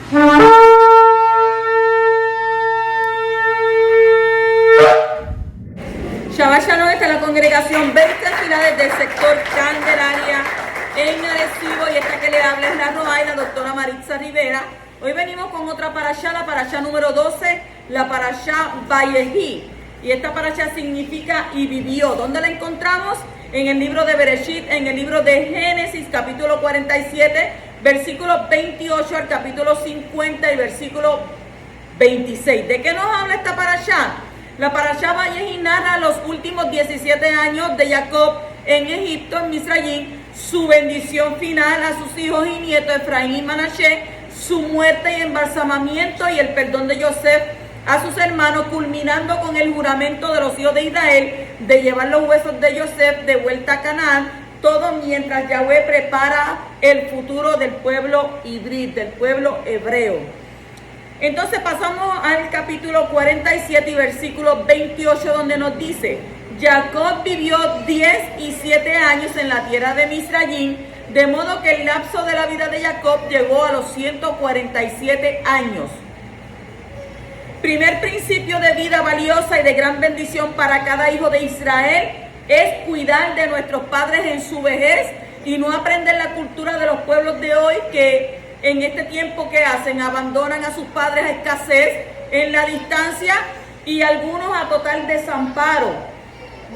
Shabbat Shalom, esta es la congregación 20 Filares del sector Candelaria en Arecibo, y esta que le habla es la Roa y la doctora Maritza Rivera. Hoy venimos con otra parashá, la parashá número 12, la parashá Vayehi. Y esta parashá significa y vivió. ¿Dónde la encontramos? En el libro de Bereshit, en el libro de Génesis, capítulo 47, versículo 28 al capítulo 50 y versículo 26. ¿De qué nos habla esta parashá? La parashá Vayehi narra los últimos 17 años de Jacob en Egipto, en Misrayim, su bendición final a sus hijos y nietos Efraín y Manashe, su muerte y embalsamamiento y el perdón de Yosef a sus hermanos, culminando con el juramento de los hijos de Israel de llevar los huesos de Yosef de vuelta a Canaán, todo mientras Yahweh prepara el futuro del pueblo ibrit, del pueblo hebreo. Entonces pasamos al capítulo 47 y versículo 28, donde nos dice: Jacob vivió 10 y 7 años en la tierra de Misrayim, de modo que el lapso de la vida de Jacob llegó a los 147 años. Primer principio de vida valiosa y de gran bendición para cada hijo de Israel es cuidar de nuestros padres en su vejez y no aprender la cultura de los pueblos de hoy que en este tiempo que hacen, abandonan a sus padres a escasez, en la distancia y algunos a total desamparo.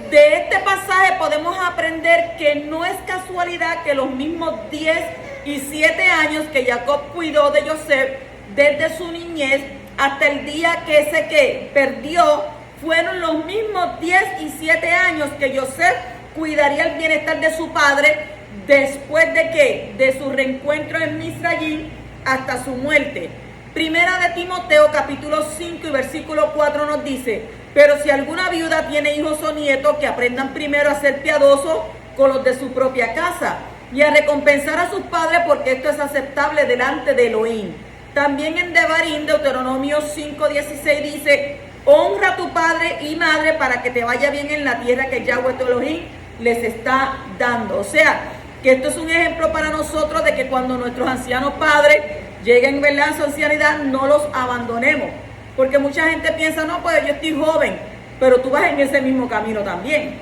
De este pasaje podemos aprender que no es casualidad que los mismos 10 y 7 años que Jacob cuidó de Yosef desde su niñez hasta el día que se perdió, fueron los mismos 10 y 7 años que Yosef cuidaría el bienestar de su padre después de su reencuentro en Misrayim hasta su muerte. Primera de Timoteo capítulo 5 y versículo 4 nos dice: pero si alguna viuda tiene hijos o nietos, que aprendan primero a ser piadosos con los de su propia casa y a recompensar a sus padres, porque esto es aceptable delante de Elohim. También en Devarim, Deuteronomio 5:16 dice: honra a tu padre y madre para que te vaya bien en la tierra que Yahweh tu Elohim les está dando. O sea, que esto es un ejemplo para nosotros de que cuando nuestros ancianos padres lleguen, ¿verdad?, a su ancianidad, no los abandonemos. Porque mucha gente piensa: no, pues yo estoy joven, pero tú vas en ese mismo camino también.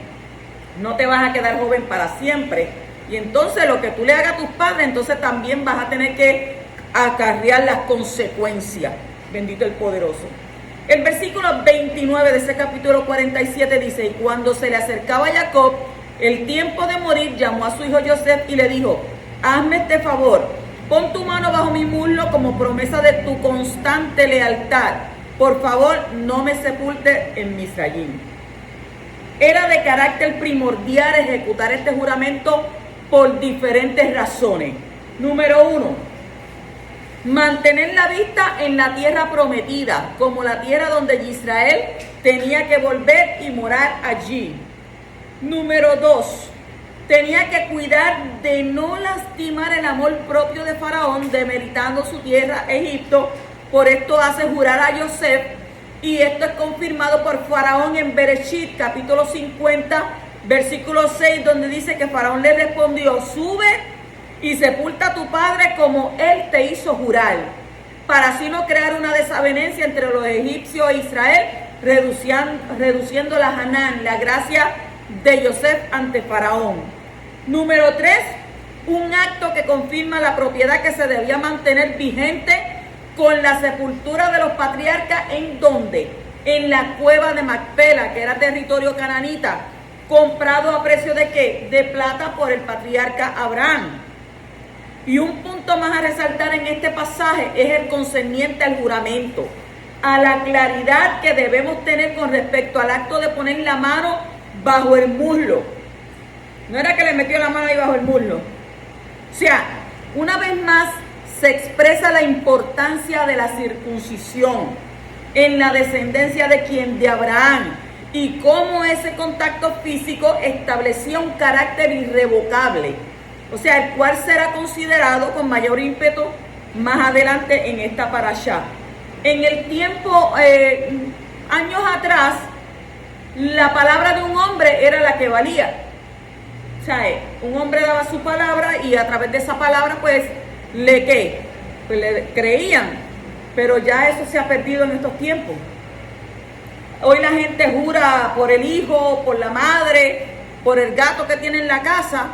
No te vas a quedar joven para siempre. Y entonces lo que tú le hagas a tus padres, entonces también vas a tener que acarrear las consecuencias. Bendito el poderoso. El versículo 29 de ese capítulo 47 dice: y cuando se le acercaba a Jacob el tiempo de morir, llamó a su hijo Yosef y le dijo: hazme este favor, pon tu mano bajo mi muslo como promesa de tu constante lealtad. Por favor, no me sepultes en Misrayim. Era de carácter primordial ejecutar este juramento por diferentes razones. Número 1, mantener la vista en la tierra prometida, como la tierra donde Israel tenía que volver y morar allí. Número 2, tenía que cuidar de no lastimar el amor propio de Faraón, demeritando su tierra, Egipto. Por esto hace jurar a Yosef, y esto es confirmado por Faraón en Bereshit, capítulo 50, versículo 6, donde dice que Faraón le respondió: sube y sepulta a tu padre como él te hizo jurar, para así no crear una desavenencia entre los egipcios e Israel, reduciendo la Hanán, la gracia de Yosef ante Faraón. Número 3, un acto que confirma la propiedad que se debía mantener vigente con la sepultura de los patriarcas. ¿En dónde? En la cueva de Macpela, que era territorio cananita, comprado a precio de ¿qué? De plata por el patriarca Abraham. Y un punto más a resaltar en este pasaje es el concerniente al juramento, a la claridad que debemos tener con respecto al acto de poner la mano bajo el muslo. No era que le metió la mano ahí bajo el muslo. O sea, una vez más se expresa la importancia de la circuncisión en la descendencia de ¿quién? De Abraham, y cómo ese contacto físico establecía un carácter irrevocable, o sea, el cual será considerado con mayor ímpetu más adelante en esta parashá. En el tiempo, años atrás, la palabra de un hombre era la que valía. O sea, un hombre daba su palabra y a través de esa palabra, pues, pues le creían, pero ya eso se ha perdido en estos tiempos. Hoy la gente jura por el hijo, por la madre, por el gato que tiene en la casa,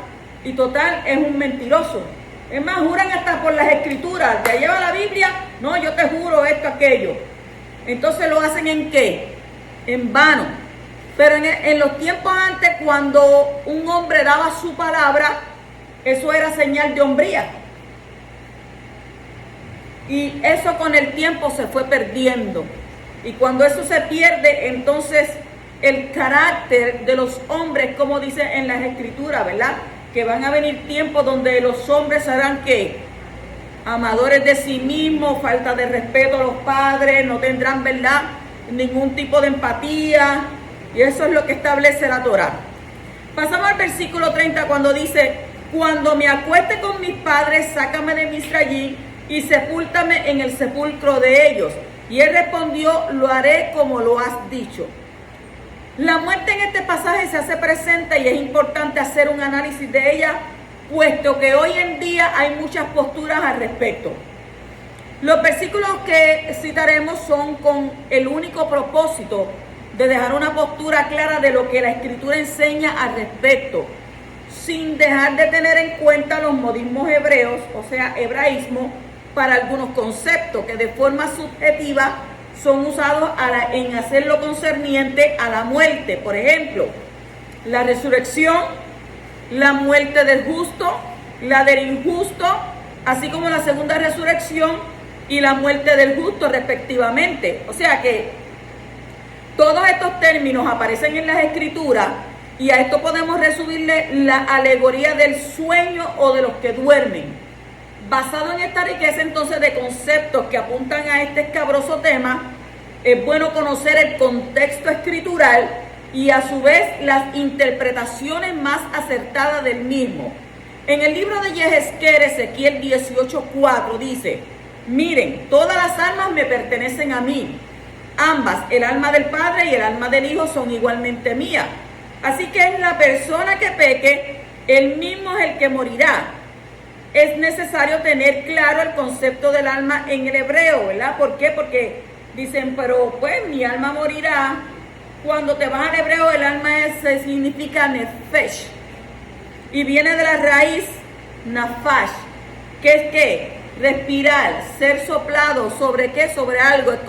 y total es un mentiroso. Es más, juran hasta por las escrituras. ¿Te lleva la Biblia? No, yo te juro esto, aquello. Entonces lo hacen ¿en qué? En vano. Pero en los tiempos antes, cuando un hombre daba su palabra, eso era señal de hombría. Y eso con el tiempo se fue perdiendo. Y cuando eso se pierde, entonces el carácter de los hombres, como dice en las escrituras, ¿verdad? Que van a venir tiempos donde los hombres serán ¿qué? Amadores de sí mismos, falta de respeto a los padres, no tendrán, ¿verdad?, ningún tipo de empatía. Y eso es lo que establece la Torá. Pasamos al versículo 30 cuando dice: cuando me acueste con mis padres, sácame de Misrayim y sepúltame en el sepulcro de ellos. Y él respondió: lo haré como lo has dicho. La muerte en este pasaje se hace presente y es importante hacer un análisis de ella, puesto que hoy en día hay muchas posturas al respecto. Los versículos que citaremos son con el único propósito de dejar una postura clara de lo que la Escritura enseña al respecto, sin dejar de tener en cuenta los modismos hebreos, o sea, hebraísmo, para algunos conceptos que de forma subjetiva son usados en hacer lo concerniente a la muerte. Por ejemplo, la resurrección, la muerte del justo, la del injusto, así como la segunda resurrección y la muerte del justo respectivamente. O sea que todos estos términos aparecen en las escrituras y a esto podemos resumirle la alegoría del sueño o de los que duermen. Basado en esta riqueza entonces de conceptos que apuntan a este escabroso tema, es bueno conocer el contexto escritural y a su vez las interpretaciones más acertadas del mismo. En el libro de Yehezkel, Ezequiel 18:4 dice: miren, todas las almas me pertenecen a mí. Ambas, el alma del Padre y el alma del Hijo, son igualmente mías. Así que es la persona que peque, él mismo es el que morirá. Es necesario tener claro el concepto del alma en el hebreo, ¿verdad? ¿Por qué? Porque dicen, pero pues mi alma morirá. Cuando te vas al hebreo, el alma significa nefesh. Y viene de la raíz nafash, que es ¿qué? Respirar, ser soplado, ¿sobre qué? Sobre algo. Es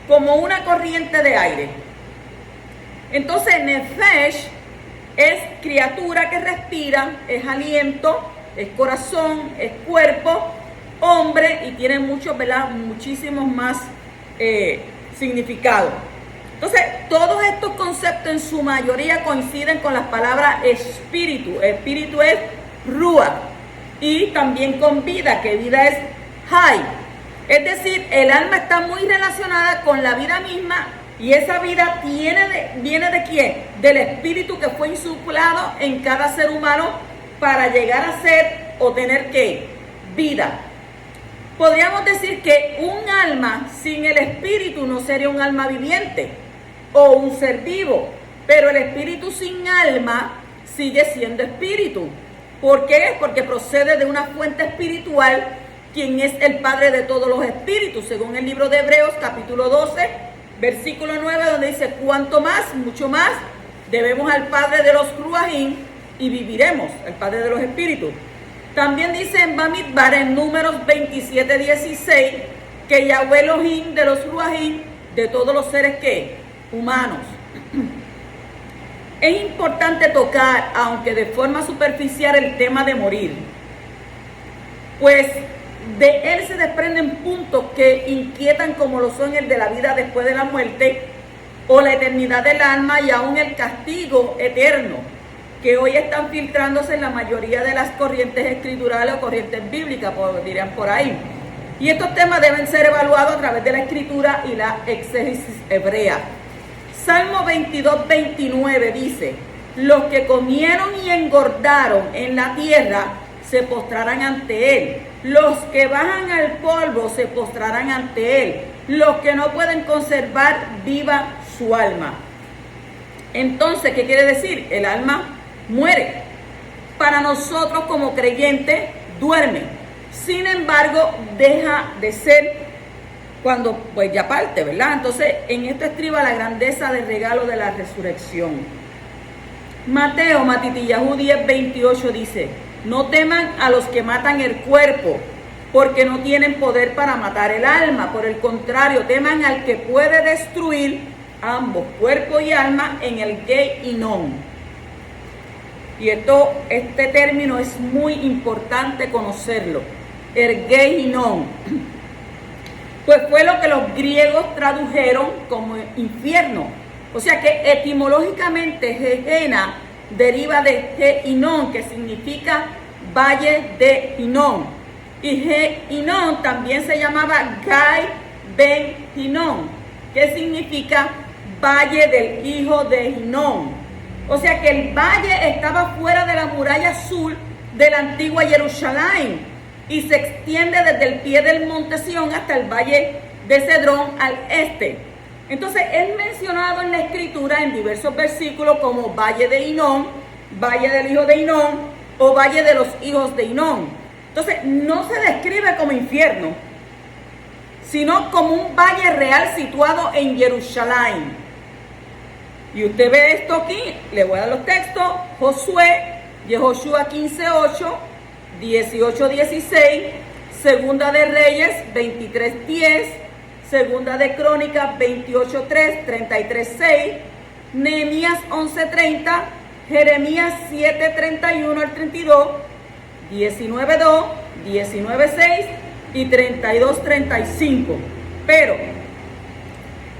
como una corriente de aire. Entonces, nefesh es criatura que respira, es aliento, es corazón, es cuerpo, hombre, y tiene muchos, ¿verdad?, muchísimos más significados. Entonces, todos estos conceptos en su mayoría coinciden con las palabras espíritu. Espíritu es ruach, y también con vida, que vida es hay. Es decir, el alma está muy relacionada con la vida misma, y esa vida viene de ¿quién? Del espíritu que fue insuflado en cada ser humano para llegar a ser o tener ¿qué? Vida. Podríamos decir que un alma sin el espíritu no sería un alma viviente o un ser vivo, pero el espíritu sin alma sigue siendo espíritu. ¿Por qué? Porque procede de una fuente espiritual, quien es el Padre de todos los espíritus, según el libro de Hebreos capítulo 12, versículo 9, donde dice: cuanto más, mucho más, debemos al Padre de los ruajim y viviremos, el Padre de los espíritus. También dice en Bamidbar, en Números 27:16, que Yahweh Elohim de los ruajim, de todos los seres ¿qué? Humanos. Es importante tocar, aunque de forma superficial, el tema de morir, pues de él se desprenden puntos que inquietan, como lo son el de la vida después de la muerte, o la eternidad del alma, y aún el castigo eterno, que hoy están filtrándose en la mayoría de las corrientes escriturales o corrientes bíblicas, dirían por ahí. Y estos temas deben ser evaluados a través de la escritura y la exégesis hebrea. Salmo 22:29 dice: los que comieron y engordaron en la tierra se postrarán ante él. Los que bajan al polvo se postrarán ante él. Los que no pueden conservar viva su alma. Entonces, ¿qué quiere decir? El alma muere. Para nosotros como creyentes, duerme. Sin embargo, deja de ser cuando pues ya parte, ¿verdad? Entonces, en esto estriba la grandeza del regalo de la resurrección. Matitillahu 10:28 dice: no teman a los que matan el cuerpo, porque no tienen poder para matar el alma. Por el contrario, teman al que puede destruir ambos, cuerpo y alma, en el Gehinnom. Y este término es muy importante conocerlo. El Gehinnom, pues fue lo que los griegos tradujeron como infierno. O sea que etimológicamente Gehenna deriva de Gehinnom, que significa valle de Hinnom. Y Gehinnom también se llamaba Gai Ben Hinnom, que significa valle del hijo de Hinnom. O sea que el valle estaba fuera de la muralla sur de la antigua Jerusalén y se extiende desde el pie del monte Sión hasta el valle de Cedrón al este. Entonces es mencionado en la escritura en diversos versículos como valle de Hinnom, valle del hijo de Hinnom o valle de los hijos de Hinnom. Entonces no se describe como infierno, sino como un valle real situado en Jerusalén. Y usted ve esto aquí, le voy a dar los textos: Josué, Yehoshua 15:8, 18:16, Segunda de Reyes 23:10, Segunda de Crónicas 28:3, 33:6, Nehemías 11:30, Jeremías 7:31 al 32, 19:2, 19:6 y 32:35. Pero,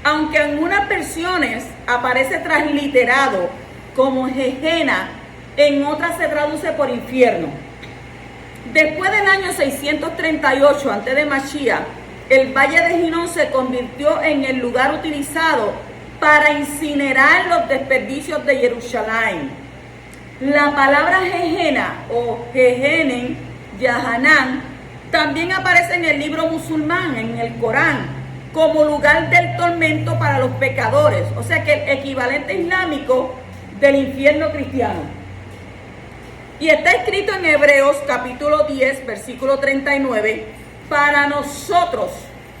aunque en unas versiones aparece transliterado como Gehenna, en otras se traduce por infierno. Después del año 638 antes de Mashiach, el valle de Hinnom se convirtió en el lugar utilizado para incinerar los desperdicios de Jerusalén. La palabra Gehenna o Gehennen, Yahanan, también aparece en el libro musulmán, en el Corán, como lugar del tormento para los pecadores. O sea que el equivalente islámico del infierno cristiano. Y está escrito en Hebreos capítulo 10, versículo 39, para nosotros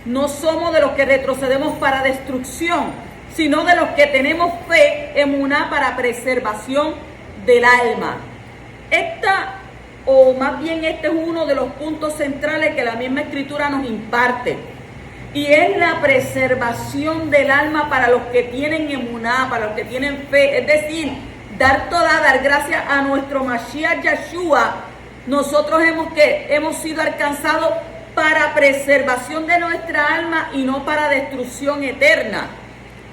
no somos de los que retrocedemos para destrucción, sino de los que tenemos fe, emuná, para preservación del alma. Este es uno de los puntos centrales que la misma escritura nos imparte. Y es la preservación del alma para los que tienen emuná, para los que tienen fe. Es decir, dar gracias a nuestro Mashiach Yeshua. Nosotros hemos sido alcanzados para preservación de nuestra alma y no para destrucción eterna.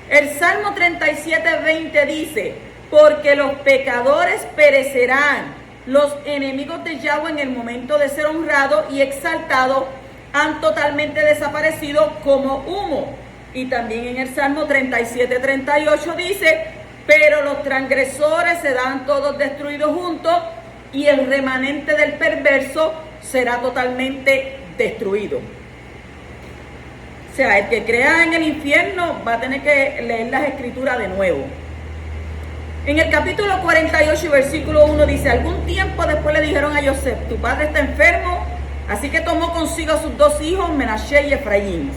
El Salmo 37:20 dice: porque los pecadores perecerán, los enemigos de Yahweh en el momento de ser honrados y exaltados han totalmente desaparecido como humo. Y también en el Salmo 37:38 dice: pero los transgresores serán todos destruidos juntos y el remanente del perverso será totalmente destruido. O sea, el que crea en el infierno va a tener que leer las escrituras de nuevo. En el capítulo 48 y versículo 1 dice: algún tiempo después le dijeron a Yosef: tu padre está enfermo. Así que tomó consigo a sus dos hijos, Menashe y Efraín.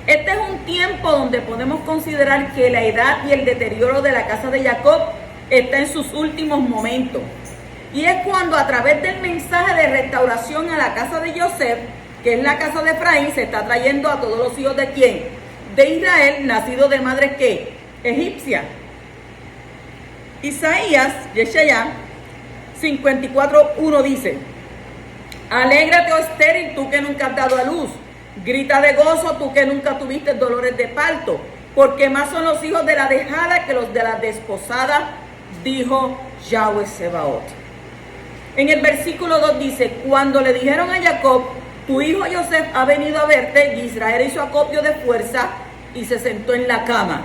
Este es un tiempo donde podemos considerar que la edad y el deterioro de la casa de Jacob está en sus últimos momentos. Y es cuando, a través del mensaje de restauración a la casa de Yosef, que es la casa de Efraín, se está trayendo a todos los hijos de ¿quién? De Israel, nacidos de madres ¿qué? Egipcia. Isaías, Yeshaya 54:1 dice: alégrate, oh estéril, tú que nunca has dado a luz. Grita de gozo, tú que nunca tuviste dolores de parto, porque más son los hijos de la dejada que los de la desposada, dijo Yahweh Sebaot. En el versículo 2 dice: cuando le dijeron a Jacob: tu hijo Yosef ha venido a verte, y Israel hizo acopio de fuerza y se sentó en la cama.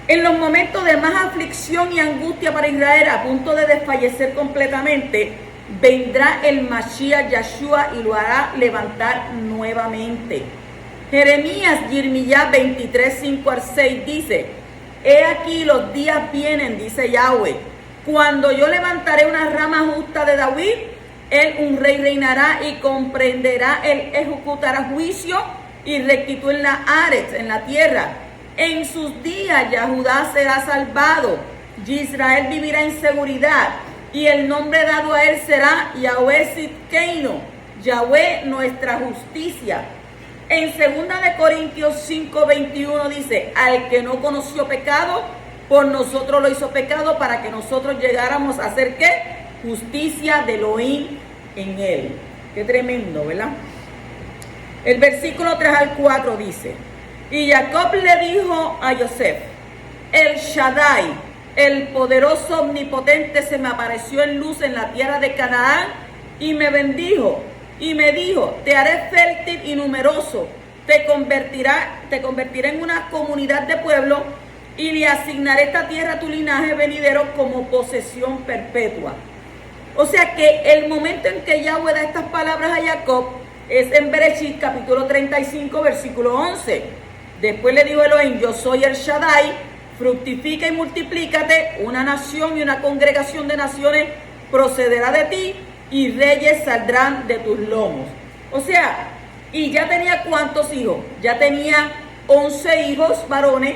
En los momentos de más aflicción y angustia para Israel, a punto de desfallecer completamente, vendrá el Mashiach Yeshua y lo hará levantar nuevamente. Jeremías, Yirmiyah 23:5 al 6 dice: he aquí los días vienen, dice Yahweh, cuando yo levantaré una rama justa de David, Él, un rey, reinará y comprenderá, él ejecutará juicio y rectitud en la Aretz, en la tierra. En sus días Yahudá será salvado, y Israel vivirá en seguridad, y el nombre dado a él será Yahweh Sidkeinu, Yahweh nuestra justicia. En 2 de Corintios 5:21 dice, al que no conoció pecado, por nosotros lo hizo pecado para que nosotros llegáramos a hacer ¿qué? Justicia de Elohim en él. Qué tremendo, ¿verdad? El versículo 3 al 4 dice, y Jacob le dijo a Yosef, el Shaddai, el poderoso omnipotente, se me apareció en luz en la tierra de Canaán y me bendijo y me dijo, te haré fértil y numeroso, te convertiré en una comunidad de pueblo y le asignaré esta tierra a tu linaje venidero como posesión perpetua. O sea que el momento en que Yahweh da estas palabras a Jacob es en Bereshit capítulo 35 versículo 11. Después le dijo Elohim, yo soy el Shaddai, fructifica y multiplícate, una nación y una congregación de naciones procederá de ti y reyes saldrán de tus lomos. O sea, y ya tenía ¿cuántos hijos? Ya tenía 11 hijos varones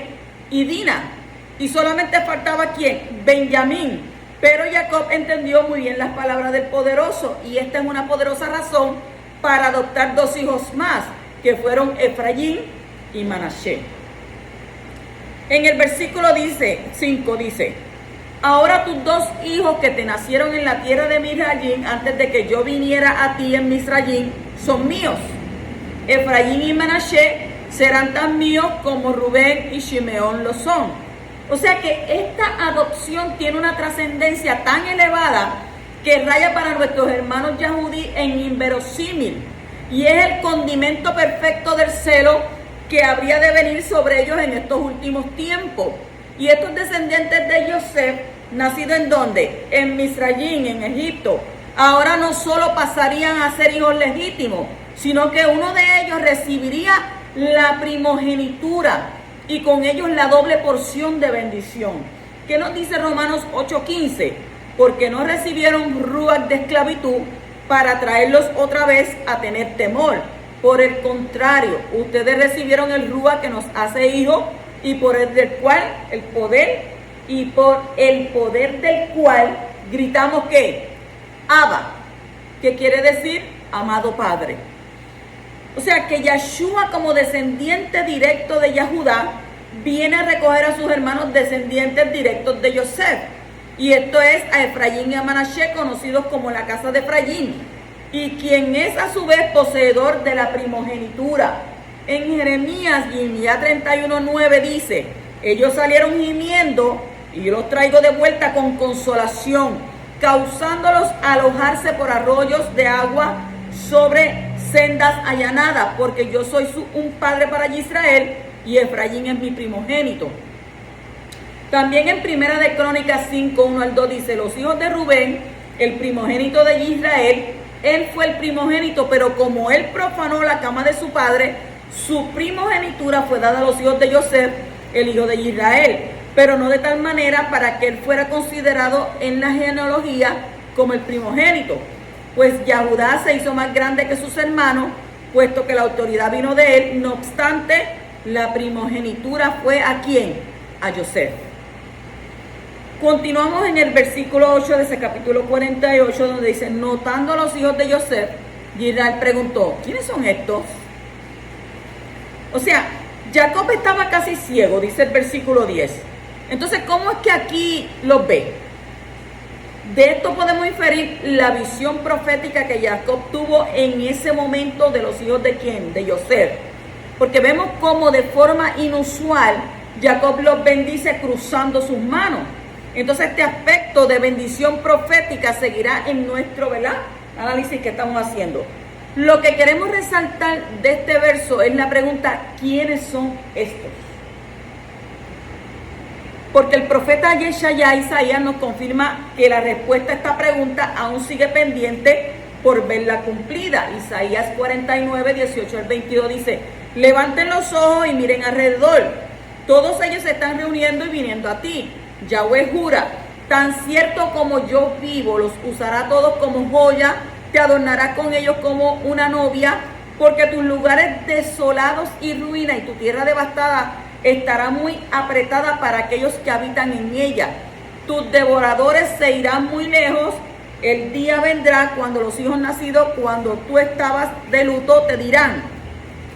y Dina. Y solamente faltaba ¿quién? Benjamín. Pero Jacob entendió muy bien las palabras del poderoso y esta es una poderosa razón para adoptar 2 hijos más, que fueron Efraín y Manasés. En el versículo 5 dice, ahora tus 2 hijos que te nacieron en la tierra de Misrayim, antes de que yo viniera a ti en Misrayim, son míos. Efraín y Manasés serán tan míos como Rubén y Shimeón lo son. O sea que esta adopción tiene una trascendencia tan elevada que raya para nuestros hermanos yahudí en inverosímil. Y es el condimento perfecto del celo que habría de venir sobre ellos en estos últimos tiempos. Y estos descendientes de Yosef, nacidos en ¿dónde? En Misrayim, en Egipto, ahora no solo pasarían a ser hijos legítimos, sino que uno de ellos recibiría la primogenitura y con ellos la doble porción de bendición. ¿Qué nos dice Romanos 8:15? Porque no recibieron ruach de esclavitud para traerlos otra vez a tener temor. Por el contrario, ustedes recibieron el ruach que nos hace hijos y por el poder del cual gritamos ¿qué? Abba, que quiere decir amado Padre. O sea que Yahshua, como descendiente directo de Yahudá, viene a recoger a sus hermanos descendientes directos de Yosef. Y esto es a Efraín y a Manasés, conocidos como la casa de Efraín, y quien es a su vez poseedor de la primogenitura. En Jeremías 31:9 dice, ellos salieron gimiendo y yo los traigo de vuelta con consolación, causándolos alojarse por arroyos de agua sobre sendas allanadas, porque yo soy un padre para Israel y Efraín es mi primogénito. También en Primera de Crónicas 5:1-2 dice, los hijos de Rubén, el primogénito de Israel, él fue el primogénito, pero como él profanó la cama de su padre, su primogenitura fue dada a los hijos de Yosef, el hijo de Israel, pero no de tal manera para que él fuera considerado en la genealogía como el primogénito. Pues Yahudá se hizo más grande que sus hermanos, puesto que la autoridad vino de él. No obstante, la primogenitura fue ¿a quién? A Yosef. Continuamos en el versículo 8 de ese capítulo 48, donde dice, notando a los hijos de Yosef, Israel preguntó, ¿quiénes son estos? O sea, Jacob estaba casi ciego, dice el versículo 10. Entonces, ¿cómo es que aquí los ve? De esto podemos inferir la visión profética que Jacob tuvo en ese momento de los hijos de ¿quién? De Yosef. Porque vemos cómo de forma inusual Jacob los bendice cruzando sus manos. Entonces este aspecto de bendición profética seguirá en nuestro, ¿verdad?, análisis que estamos haciendo. Lo que queremos resaltar de este verso es la pregunta, ¿quiénes son estos? Porque el profeta Yeshaya Isaías nos confirma que la respuesta a esta pregunta aún sigue pendiente por verla cumplida. Isaías 49, 18-22 dice, levanten los ojos y miren alrededor. Todos ellos se están reuniendo y viniendo a ti. Yahweh jura, tan cierto como yo vivo, los usará todos como joya te adornarás con ellos como una novia, porque tus lugares desolados y ruina y tu tierra devastada estará muy apretada para aquellos que habitan en ella. Tus devoradores se irán muy lejos. El día vendrá cuando los hijos nacidos, cuando tú estabas de luto, te dirán: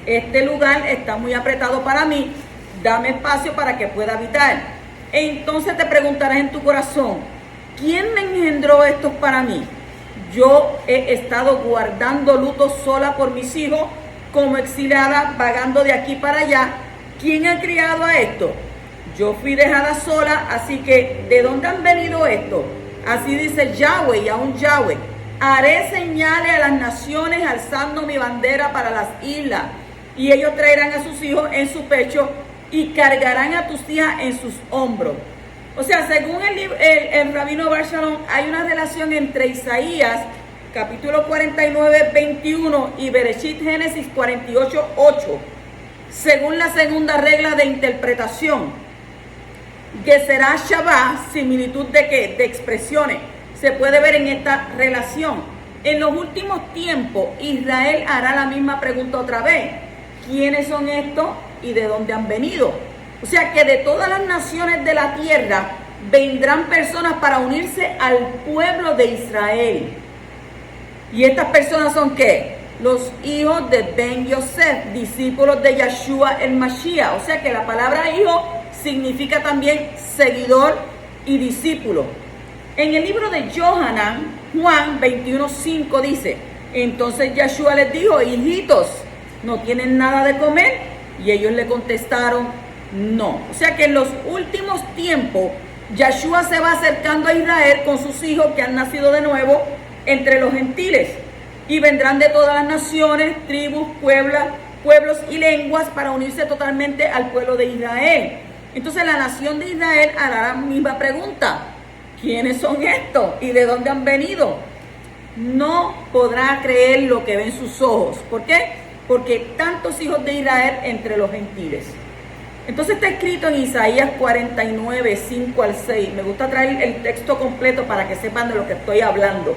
este lugar está muy apretado para mí, dame espacio para que pueda habitar. Entonces te preguntarás en tu corazón: ¿quién me engendró estos para mí? Yo he estado guardando luto sola por mis hijos, como exiliada, vagando de aquí para allá. ¿Quién ha criado a esto? Yo fui dejada sola, así que ¿de dónde han venido estos? Así dice Yahweh, y aún Yahweh: haré señales a las naciones, alzando mi bandera para las islas, y ellos traerán a sus hijos en su pecho y cargarán a tus hijas en sus hombros. O sea, según el rabino Bar Shalom, hay una relación entre Isaías, capítulo 49, 21 y Bereshit, Génesis 48, 8. Según la segunda regla de interpretación, que será Shabbat, similitud de qué, de expresiones, se puede ver en esta relación. En los últimos tiempos, Israel hará la misma pregunta otra vez: ¿quiénes son estos y de dónde han venido? O sea que de todas las naciones de la tierra vendrán personas para unirse al pueblo de Israel. ¿Y estas personas son qué? Los hijos de Ben Yosef, discípulos de Yeshua el Mashiach. O sea que la palabra hijo significa también seguidor y discípulo. En el libro de Yohanan, Juan 21:5 dice: entonces Yeshua les dijo: hijitos, ¿no tienen nada de comer? Y ellos le contestaron: no. O sea que en los últimos tiempos, Yeshua se va acercando a Israel con sus hijos que han nacido de nuevo entre los gentiles. Y vendrán de todas las naciones, tribus, pueblos y lenguas para unirse totalmente al pueblo de Israel. Entonces la nación de Israel hará la misma pregunta: ¿quiénes son estos y de dónde han venido? No podrá creer lo que ven sus ojos. ¿Por qué? Porque tantos hijos de Israel entre los gentiles. Entonces está escrito en Isaías 49, 5 al 6. Me gusta traer el texto completo para que sepan de lo que estoy hablando.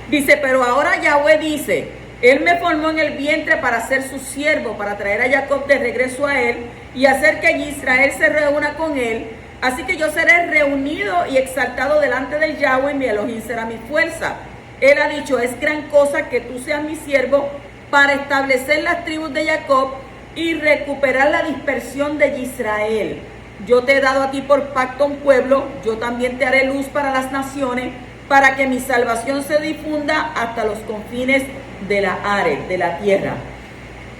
Dice: pero ahora Yahweh dice: Él me formó en el vientre para ser su siervo, para traer a Jacob de regreso a él y hacer que Israel se reúna con él. Así que yo seré reunido y exaltado delante del Yahweh, y mi Elohim será mi fuerza. Él ha dicho: es gran cosa que tú seas mi siervo para establecer las tribus de Jacob y recuperar la dispersión de Israel. Yo te he dado a ti por pacto un pueblo, yo también te haré luz para las naciones, para que mi salvación se difunda hasta los confines de la Are, de la tierra.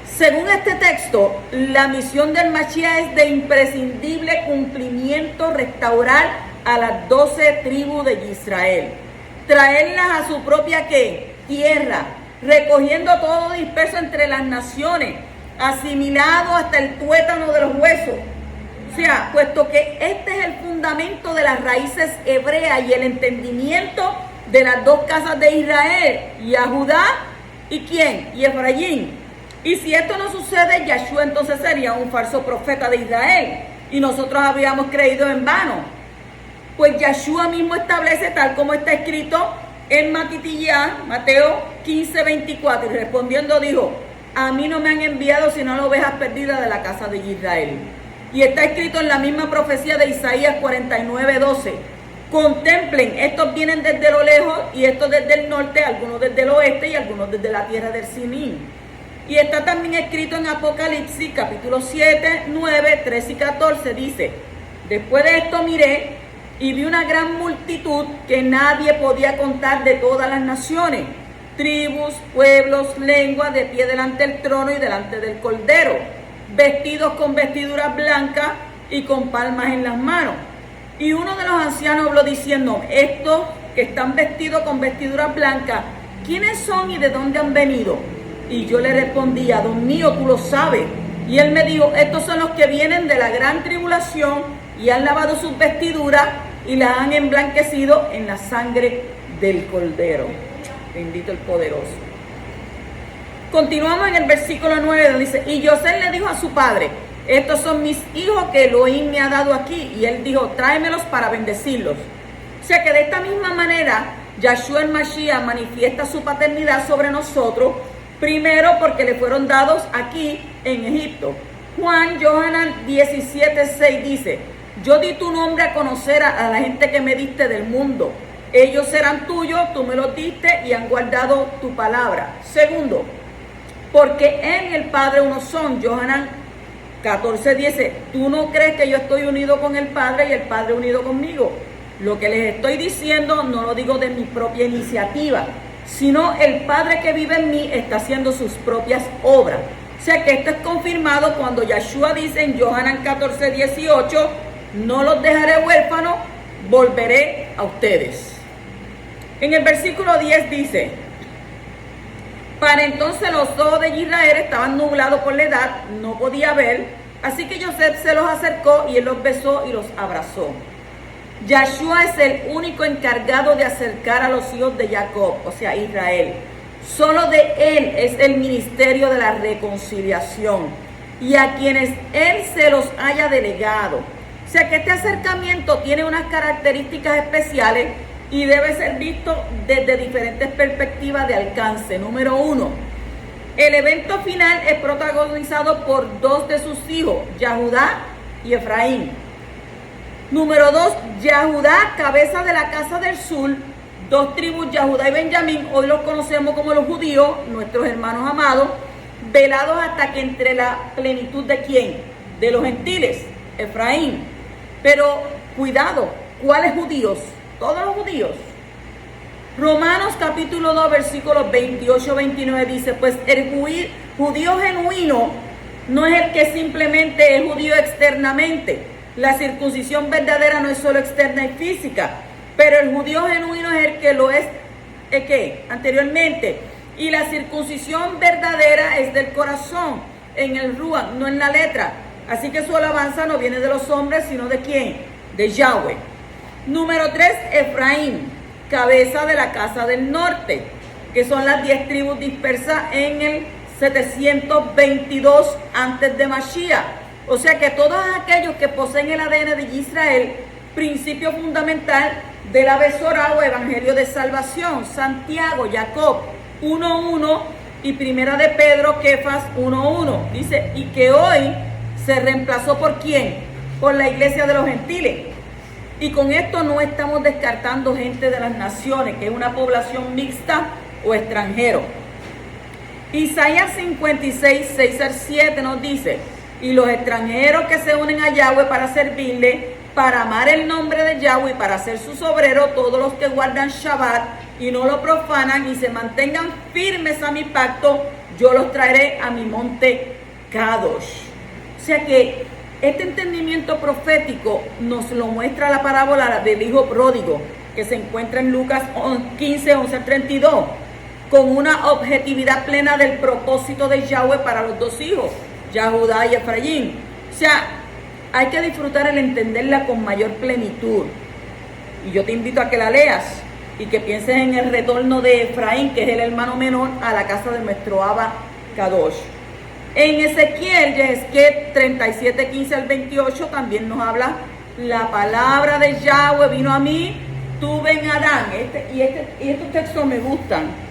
Según este texto, la misión del Mashiach es de imprescindible cumplimiento restaurar a las 12 tribus de Israel, traerlas a su propia ¿qué? Tierra, recogiendo todo disperso entre las naciones, asimilado hasta el tuétano de los huesos. O sea, puesto que este es el fundamento de las raíces hebreas y el entendimiento de las dos casas de Israel, y a Judá, ¿y quién? Y Efraín. Y si esto no sucede, Yeshua entonces sería un falso profeta de Israel, y nosotros habíamos creído en vano. Pues Yeshua mismo establece, tal como está escrito en Mateo 15, 24, y respondiendo dijo: a mí no me han enviado sino a ovejas perdidas de la casa de Israel. Y está escrito en la misma profecía de Isaías 49, 12. Contemplen, estos vienen desde lo lejos y estos desde el norte, algunos desde el oeste y algunos desde la tierra del Sinín. Y está también escrito en Apocalipsis capítulo 7, 9, 13 y 14. Dice: después de esto miré y vi una gran multitud que nadie podía contar, de todas las naciones, tribus, pueblos, lenguas, de pie delante del trono y delante del Cordero, vestidos con vestiduras blancas y con palmas en las manos. Y uno de los ancianos habló diciendo: estos que están vestidos con vestiduras blancas, ¿quiénes son y de dónde han venido? Y yo le respondía: Dios mío, tú lo sabes. Y él me dijo: estos son los que vienen de la gran tribulación y han lavado sus vestiduras y las han emblanquecido en la sangre del Cordero. Bendito el poderoso. Continuamos en el versículo 9, donde dice: y José le dijo a su padre: estos son mis hijos que Elohim me ha dado aquí. Y él dijo: tráemelos para bendecirlos. O sea que de esta misma manera Yahshua el Mashiach manifiesta su paternidad sobre nosotros, primero porque le fueron dados aquí en Egipto. Juan Yohanan 17:6 dice: yo di tu nombre a conocer a la gente que me diste del mundo. Ellos serán tuyos, tú me los diste y han guardado tu palabra. Segundo, porque él y el Padre uno son. Yohanan 14 dice: tú no crees que yo estoy unido con el Padre y el Padre unido conmigo. Lo que les estoy diciendo no lo digo de mi propia iniciativa, sino el Padre que vive en mí está haciendo sus propias obras. O sea que esto es confirmado cuando Yahshua dice en Yohanan 14:18: no los dejaré huérfanos, volveré a ustedes. En el versículo 10 dice: para entonces los ojos de Israel estaban nublados por la edad, no podía ver, así que Joseph se los acercó y él los besó y los abrazó. Yahshua es el único encargado de acercar a los hijos de Jacob, o sea, Israel. Solo de él es el ministerio de la reconciliación y a quienes él se los haya delegado. O sea que este acercamiento tiene unas características especiales y debe ser visto desde diferentes perspectivas de alcance. Número 1, el evento final es protagonizado por dos de sus hijos, Yahudá y Efraín. Número 2, Yahudá, cabeza de la casa del sur, dos tribus, Yahudá y Benjamín, hoy los conocemos como los judíos, nuestros hermanos amados, velados hasta que entre la plenitud de ¿quién? De los gentiles, Efraín. Pero cuidado, ¿cuáles judíos? Todos los judíos. Romanos capítulo 2, versículos 28-29 dice: pues el judío genuino no es el que simplemente es judío externamente. La circuncisión verdadera no es solo externa y física, pero el judío genuino es el que lo es, ¿qué? Anteriormente. Y la circuncisión verdadera es del corazón, en el ruach, no en la letra. Así que su alabanza no viene de los hombres, sino ¿de quién? De Yahweh. Número 3, Efraín, cabeza de la casa del norte, que son las 10 tribus dispersas en el 722 antes de Mashiach. O sea que todos aquellos que poseen el ADN de Israel, principio fundamental de la Besorá o Evangelio de Salvación, Santiago, Jacob 1:1 y Primera de Pedro, Kefas 1:1. Dice, y que hoy se reemplazó ¿por quién? Por la iglesia de los gentiles. Y con esto no estamos descartando gente de las naciones, que es una población mixta o extranjero. Isaías 56:6-7 nos dice: y los extranjeros que se unen a Yahweh para servirle, para amar el nombre de Yahweh y para ser sus obreros, todos los que guardan Shabbat y no lo profanan y se mantengan firmes a mi pacto, yo los traeré a mi monte Kadosh. O sea que este entendimiento profético nos lo muestra la parábola del hijo pródigo, que se encuentra en Lucas 15:11-32, con una objetividad plena del propósito de Yahweh para los dos hijos, Yahudá y Efraín. O sea, hay que disfrutar el entenderla con mayor plenitud. Y yo te invito a que la leas y que pienses en el retorno de Efraín, que es el hermano menor, a la casa de nuestro Abba Kadosh. En Ezequiel 37:15-28 también nos habla: la palabra de Yahweh vino a mí, tuve en Adán. Estos textos me gustan.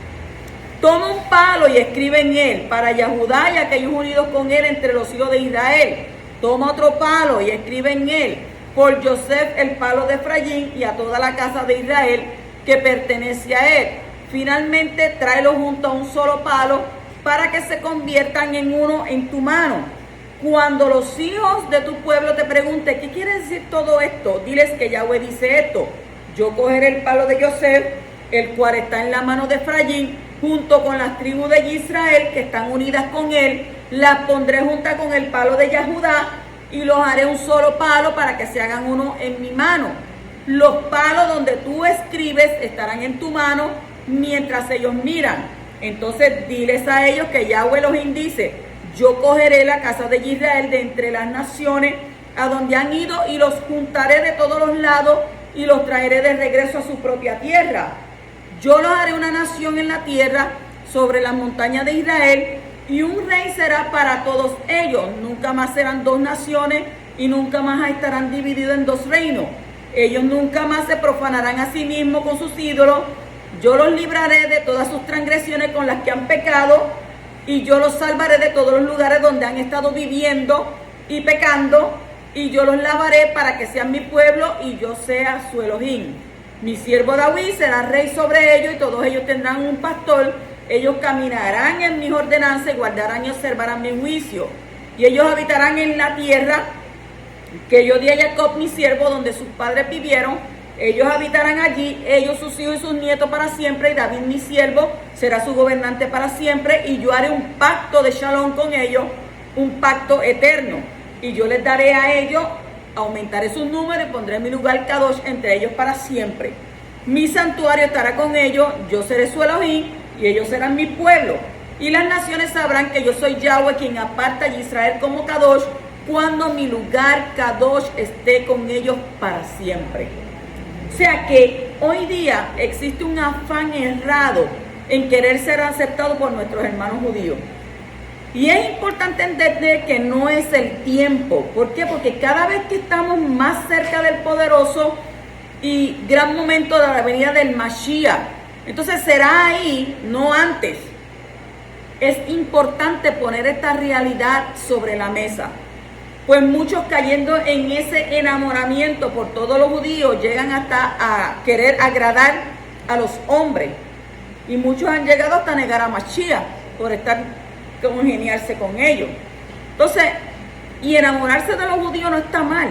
Toma un palo y escribe en él para Yahudá y aquellos unidos con él entre los hijos de Israel. Toma otro palo y escribe en él por Joseph el palo de Efraín y a toda la casa de Israel que pertenece a él. Finalmente tráelo junto a un solo palo para que se conviertan en uno en tu mano. Cuando los hijos de tu pueblo te pregunten ¿qué quiere decir todo esto?, diles que Yahweh dice esto: yo cogeré el palo de Joseph, el cual está en la mano de Efraín, junto con las tribus de Israel que están unidas con él, las pondré juntas con el palo de Yahudá y los haré un solo palo para que se hagan uno en mi mano. Los palos donde tú escribes estarán en tu mano mientras ellos miran. Entonces diles a ellos que Yahweh los indice: yo cogeré la casa de Israel de entre las naciones a donde han ido y los juntaré de todos los lados y los traeré de regreso a su propia tierra. Yo los haré una nación en la tierra sobre las montañas de Israel y un rey será para todos ellos. Nunca más serán dos naciones y nunca más estarán divididos en dos reinos. Ellos nunca más se profanarán a sí mismos con sus ídolos yo los libraré de todas sus transgresiones con las que han pecado, y yo los salvaré de todos los lugares donde han estado viviendo y pecando, y yo los lavaré para que sean mi pueblo y yo sea su Elohim. Mi siervo David será rey sobre ellos, y todos ellos tendrán un pastor. Ellos caminarán en mis ordenanzas y guardarán y observarán mi juicio. Y ellos habitarán en la tierra que yo di a Jacob mi siervo, donde sus padres vivieron. Ellos habitarán allí, ellos, sus hijos y sus nietos para siempre, y David mi siervo será su gobernante para siempre, y yo haré un pacto de shalom con ellos, un pacto eterno. Y yo les daré a ellos, aumentaré sus números y pondré mi lugar Kadosh entre ellos para siempre. Mi santuario estará con ellos, yo seré su Elohim, y ellos serán mi pueblo. Y las naciones sabrán que yo soy Yahweh, quien aparta a Israel como Kadosh, cuando mi lugar Kadosh esté con ellos para siempre. O sea que hoy día existe un afán errado en querer ser aceptado por nuestros hermanos judíos. Y es importante entender que no es el tiempo. ¿Por qué? Porque cada vez que estamos más cerca del poderoso y gran momento de la venida del Mashiach, entonces será ahí, no antes. Es importante poner esta realidad sobre la mesa. Pues muchos, cayendo en ese enamoramiento por todos los judíos, llegan hasta a querer agradar a los hombres. Y muchos han llegado hasta negar a Mashiach por estar congeniarse con ellos. Entonces, y enamorarse de los judíos no está mal,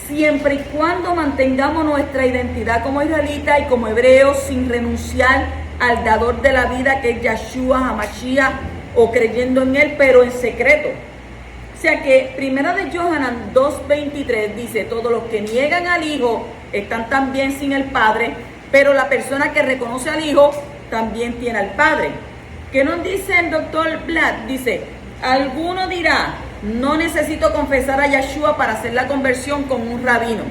siempre y cuando mantengamos nuestra identidad como israelitas y como hebreos, sin renunciar al dador de la vida, que es Yahshua HaMashiach, o creyendo en él, pero en secreto. O sea que Primera de Yohanan 2:23 dice: todos los que niegan al Hijo están también sin el Padre, pero la persona que reconoce al Hijo también tiene al Padre. ¿Qué nos dice el doctor Blatt? Dice: alguno dirá, no necesito confesar a Yahshua para hacer la conversión con un rabino.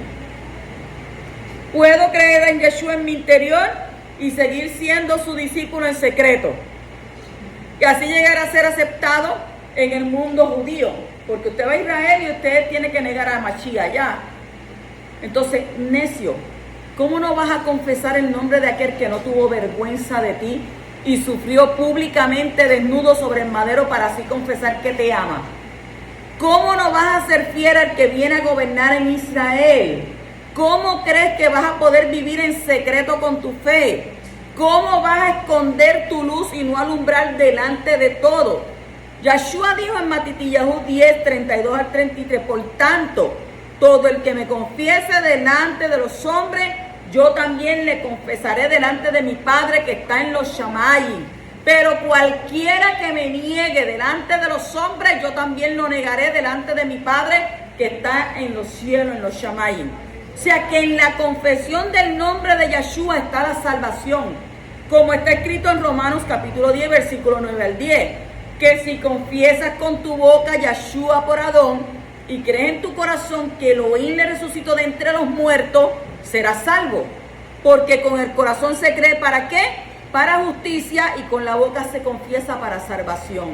Puedo creer en Yahshua en mi interior y seguir siendo su discípulo en secreto, y así llegar a ser aceptado en el mundo judío, porque usted va a Israel y usted tiene que negar a Mashiach allá. Entonces, necio, ¿cómo no vas a confesar el nombre de aquel que no tuvo vergüenza de ti y sufrió públicamente desnudo sobre el madero para así confesar que te ama? ¿Cómo no vas a ser fiel al que viene a gobernar en Israel? ¿Cómo crees que vas a poder vivir en secreto con tu fe? ¿Cómo vas a esconder tu luz y no alumbrar delante de todo? Yahshua dijo en Matitiyahu 10, 32 al 33, por tanto, todo el que me confiese delante de los hombres, yo también le confesaré delante de mi Padre que está en los Shamayim. Pero cualquiera que me niegue delante de los hombres, yo también lo negaré delante de mi Padre que está en los cielos, en los Shamayim. O sea que en la confesión del nombre de Yahshua está la salvación, como está escrito en Romanos capítulo 10, versículo 9 al 10, que si confiesas con tu boca Yahshua por Adón y crees en tu corazón que Elohim le resucitó de entre los muertos, serás salvo. Porque con el corazón se cree, ¿para qué? Para justicia, y con la boca se confiesa para salvación.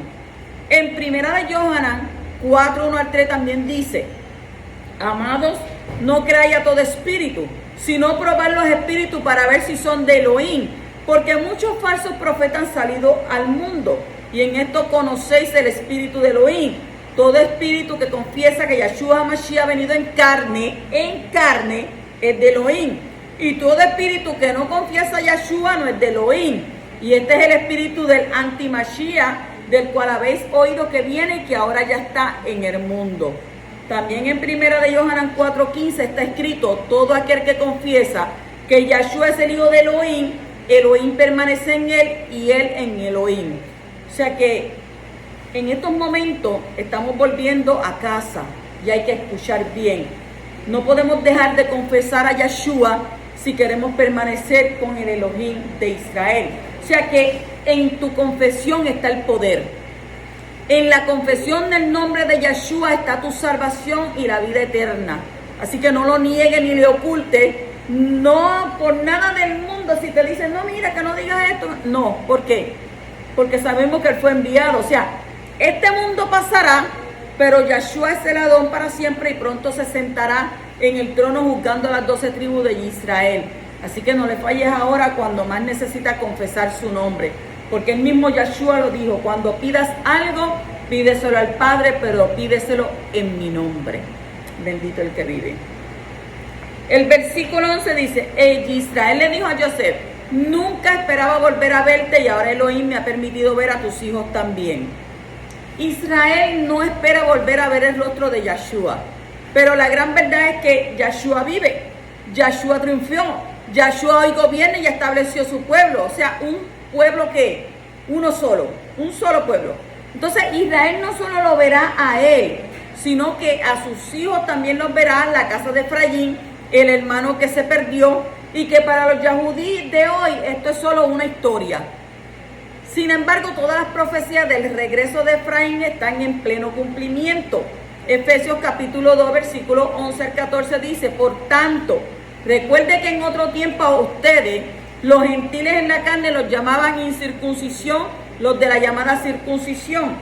En Primera de Yohanan 4, 1 al 3 también dice: amados, no creáis a todo espíritu, sino probad los espíritus para ver si son de Elohim, porque muchos falsos profetas han salido al mundo, y en esto conocéis el espíritu de Elohim. Todo espíritu que confiesa que Yahshua HaMashiach ha venido en carne, es de Elohim. Y todo espíritu que no confiesa a Yahshua no es de Elohim. Y este es el espíritu del anti-Mashiach, del cual habéis oído que viene y que ahora ya está en el mundo. También en Primera de Yohanan 4:15 está escrito: todo aquel que confiesa que Yahshua es el Hijo de Elohim, Elohim permanece en él y él en Elohim. O sea que en estos momentos estamos volviendo a casa y hay que escuchar bien. No podemos dejar de confesar a Yahshua si queremos permanecer con el Elohim de Israel. O sea que en tu confesión está el poder. En la confesión del nombre de Yahshua está tu salvación y la vida eterna. Así que no lo niegue ni le oculte. No por nada del mundo. Si te dicen, no, mira, que no digas esto. No, ¿por qué? Porque sabemos que él fue enviado. O sea, este mundo pasará, pero Yahshua es el Adón para siempre y pronto se sentará en el trono juzgando a las 12 tribus de Israel. Así que no le falles ahora cuando más necesita confesar su nombre. Porque el mismo Yeshua lo dijo, cuando pidas algo, pídeselo al Padre, pero pídeselo en mi nombre. Bendito el que vive. El versículo 11 dice, Israel le dijo a Joseph, nunca esperaba volver a verte y ahora Elohim me ha permitido ver a tus hijos también. Israel no espera volver a ver el rostro de Yeshua, pero la gran verdad es que Yeshua vive, Yeshua triunfó, Yeshua hoy gobierna y estableció su pueblo, o sea, un pueblo que uno solo, un solo pueblo. Entonces Israel no solo lo verá a él, sino que a sus hijos también los verá en la casa de Efraín, el hermano que se perdió, y que para los yahudí de hoy esto es solo una historia. Sin embargo, todas las profecías del regreso de Efraín están en pleno cumplimiento. Efesios capítulo 2, versículo 11 al 14 dice, por tanto, recuerde que en otro tiempo a ustedes, los gentiles en la carne los llamaban incircuncisión, los de la llamada circuncisión,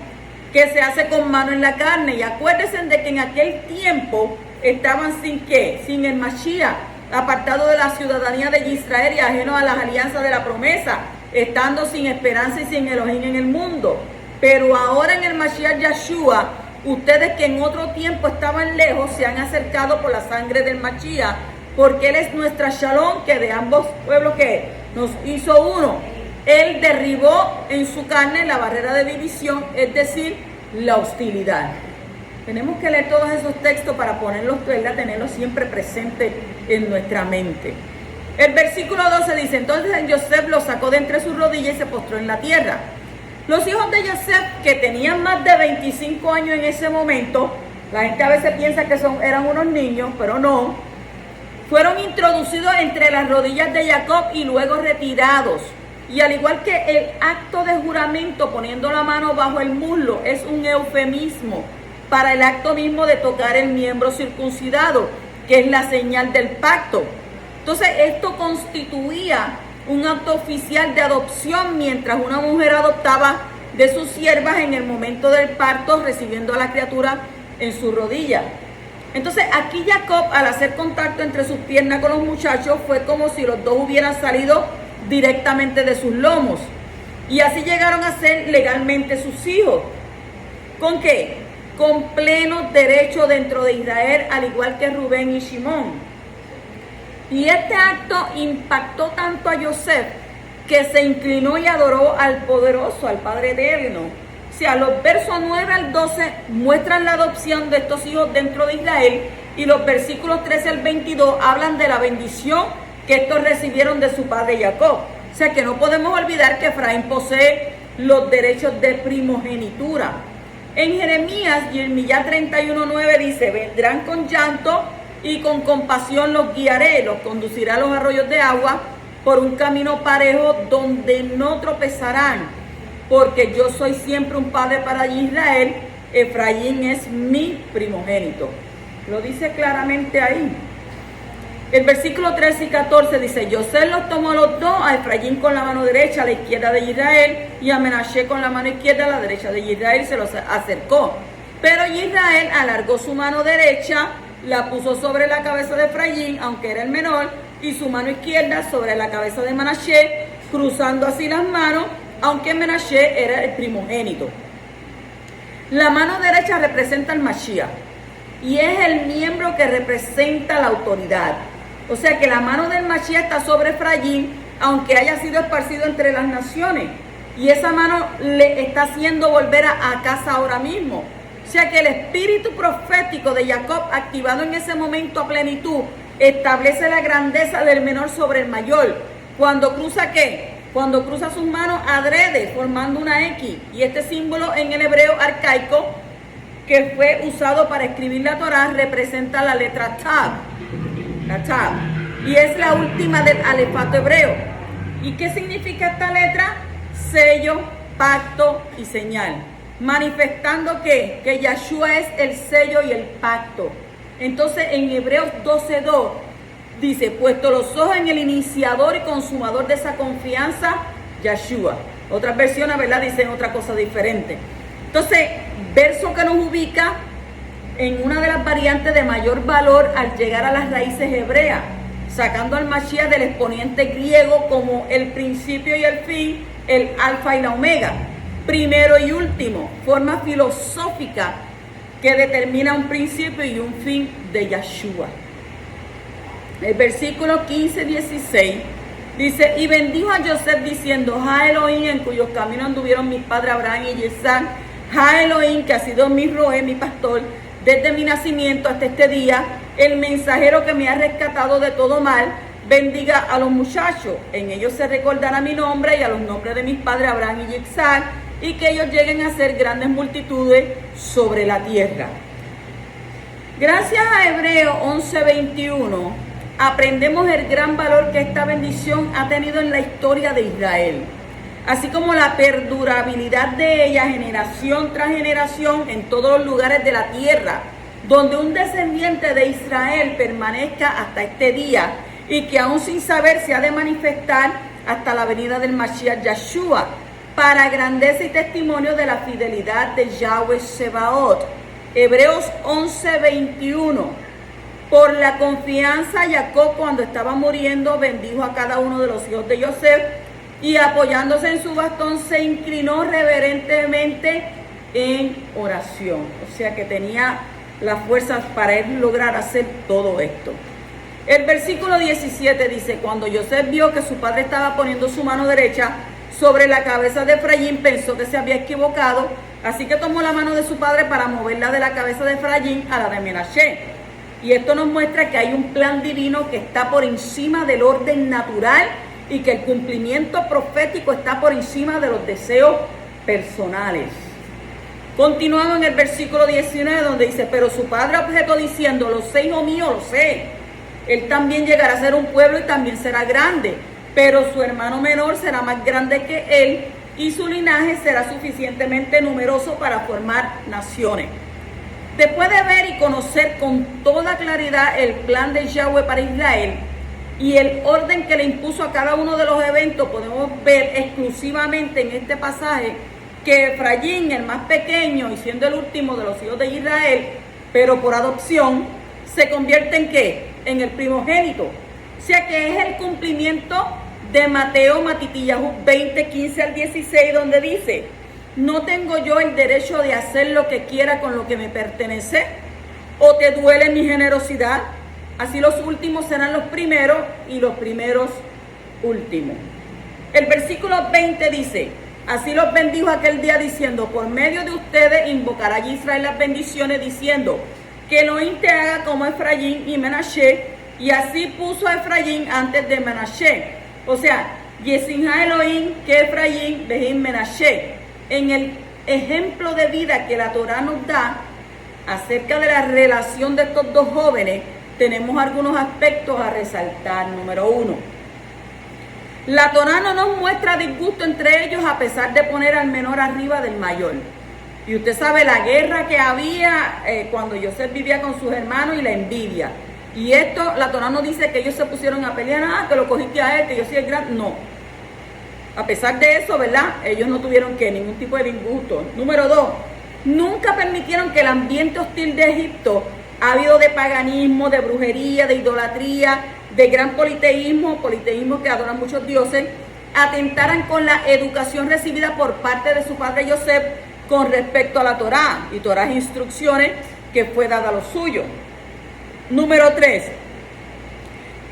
que se hace con mano en la carne. Y acuérdense de que en aquel tiempo estaban sin ¿qué? Sin el Mashiach, apartados de la ciudadanía de Israel y ajenos a las alianzas de la promesa, estando sin esperanza y sin Elohim en el mundo. Pero ahora en el Mashiach Yeshua, ustedes que en otro tiempo estaban lejos, se han acercado por la sangre del Mashiach, porque Él es nuestra Shalom, que de ambos pueblos que nos hizo uno. Él derribó en su carne la barrera de división, es decir, la hostilidad. Tenemos que leer todos esos textos para ponerlos, tenerlos siempre presentes en nuestra mente. El versículo 12 dice, entonces Joseph lo sacó de entre sus rodillas y se postró en la tierra. Los hijos de Joseph, que tenían más de 25 años en ese momento, la gente a veces piensa que eran unos niños, pero no, fueron introducidos entre las rodillas de Jacob y luego retirados. Y al igual que el acto de juramento poniendo la mano bajo el muslo es un eufemismo para el acto mismo de tocar el miembro circuncidado, que es la señal del pacto. Entonces esto constituía un acto oficial de adopción mientras una mujer adoptaba de sus siervas en el momento del parto, recibiendo a la criatura en su rodilla. Entonces aquí Jacob, al hacer contacto entre sus piernas con los muchachos, fue como si los dos hubieran salido directamente de sus lomos. Y así llegaron a ser legalmente sus hijos. ¿Con qué? Con pleno derecho dentro de Israel, al igual que Rubén y Shimón. Y este acto impactó tanto a Joseph que se inclinó y adoró al poderoso, al Padre eterno. O sea, los versos 9 al 12 muestran la adopción de estos hijos dentro de Israel, y los versículos 13 al 22 hablan de la bendición que estos recibieron de su padre Jacob. O sea que no podemos olvidar que Efraín posee los derechos de primogenitura. En Jeremías, Jeremías 31:9 dice, vendrán con llanto y con compasión los guiaré, los conduciré a los arroyos de agua por un camino parejo donde no tropezarán, porque yo soy siempre un padre para Israel, Efraín es mi primogénito. Lo dice claramente ahí. El versículo 13 y 14 dice, José los tomó los dos, a Efraín con la mano derecha a la izquierda de Israel, y a Menashe con la mano izquierda a la derecha de Israel, se los acercó. Pero Israel alargó su mano derecha, la puso sobre la cabeza de Efraín, aunque era el menor, y su mano izquierda sobre la cabeza de Menashe, cruzando así las manos, aunque Menashe era el primogénito. La mano derecha representa al Mashiach, y es el miembro que representa la autoridad. O sea que la mano del Mashiach está sobre Efraín, aunque haya sido esparcido entre las naciones. Y esa mano le está haciendo volver a casa ahora mismo. O sea que el espíritu profético de Jacob, activado en ese momento a plenitud, establece la grandeza del menor sobre el mayor. Cuando cruza ¿qué? Cuando cruza sus manos adrede, formando una X. Y este símbolo en el hebreo arcaico, que fue usado para escribir la Torá, representa la letra Tav. La Tav. Y es la última del alefato hebreo. ¿Y qué significa esta letra? Sello, pacto y señal. Manifestando que Yeshua es el sello y el pacto. Entonces en Hebreos 12:2 dice, puesto los ojos en el iniciador y consumador de esa confianza, Yeshua. Otras versiones, ¿verdad?, dicen otra cosa diferente. Entonces, verso que nos ubica en una de las variantes de mayor valor al llegar a las raíces hebreas. O sacando al Mashiach del exponente griego como el principio y el fin, el alfa y la omega, primero y último, forma filosófica que determina un principio y un fin de Yeshua. El versículo 15-16 dice, y bendijo a Yosef diciendo, Ja Elohim, en cuyos caminos anduvieron mis padres Abraham y Isaac, Ja Elohim, que ha sido mi roé, mi pastor, desde mi nacimiento hasta este día, el mensajero que me ha rescatado de todo mal, bendiga a los muchachos, en ellos se recordará mi nombre y a los nombres de mis padres Abraham y Isaac, y que ellos lleguen a ser grandes multitudes sobre la tierra. Gracias a Hebreos 11:21, aprendemos el gran valor que esta bendición ha tenido en la historia de Israel, así como la perdurabilidad de ella generación tras generación en todos los lugares de la tierra, donde un descendiente de Israel permanezca hasta este día y que aún sin saber se ha de manifestar hasta la venida del Mashiach Yeshua, para grandeza y testimonio de la fidelidad de Yahweh Sebaot. Hebreos 11:21. Por la confianza, Jacob, cuando estaba muriendo, bendijo a cada uno de los hijos de Yosef y apoyándose en su bastón se inclinó reverentemente en oración. O sea que tenía las fuerzas para él lograr hacer todo esto. El versículo 17 dice, cuando Yosef vio que su padre estaba poniendo su mano derecha sobre la cabeza de Efraín, pensó que se había equivocado, así que tomó la mano de su padre para moverla de la cabeza de Efraín a la de Menashe. Y esto nos muestra que hay un plan divino que está por encima del orden natural y que el cumplimiento profético está por encima de los deseos personales. Continuando en el versículo 19 donde dice, pero su padre objetó diciendo, lo sé, hijo mío, lo sé. Él también llegará a ser un pueblo y también será grande, pero su hermano menor será más grande que él y su linaje será suficientemente numeroso para formar naciones. Después de ver y conocer con toda claridad el plan de Yahweh para Israel y el orden que le impuso a cada uno de los eventos, podemos ver exclusivamente en este pasaje que Efraín, el más pequeño y siendo el último de los hijos de Israel, pero por adopción, se convierte en ¿qué? En el primogénito. O sea que es el cumplimiento de Mateo Matitillahu 20:15-16, donde dice, ¿no tengo yo el derecho de hacer lo que quiera con lo que me pertenece? ¿O te duele mi generosidad? Así los últimos serán los primeros y los primeros últimos. El versículo 20 dice, así los bendijo aquel día diciendo, por medio de ustedes invocará a Israel las bendiciones diciendo, que Elohim te haga como Efraín y Menashe, y así puso a Efraín antes de Menashe. O sea, Yesinha Elohim que Efraín de Menashe. En el ejemplo de vida que la Torah nos da acerca de la relación de estos dos jóvenes, tenemos algunos aspectos a resaltar. Número 1, la Torah no nos muestra disgusto entre ellos a pesar de poner al menor arriba del mayor. Y usted sabe la guerra que había cuando Yosef vivía con sus hermanos y la envidia. Y esto, la Torah no dice que ellos se pusieron a pelear, que lo cogiste a él, que yo soy el gran... No. A pesar de eso, ¿verdad? Ellos no tuvieron ningún tipo de disgusto. Número 2, nunca permitieron que el ambiente hostil de Egipto, ávido de paganismo, de brujería, de idolatría, de gran politeísmo que adoran muchos dioses, atentaran con la educación recibida por parte de su padre Yosef con respecto a la Torá y Torás instrucciones que fue dada a los suyos. Número 3,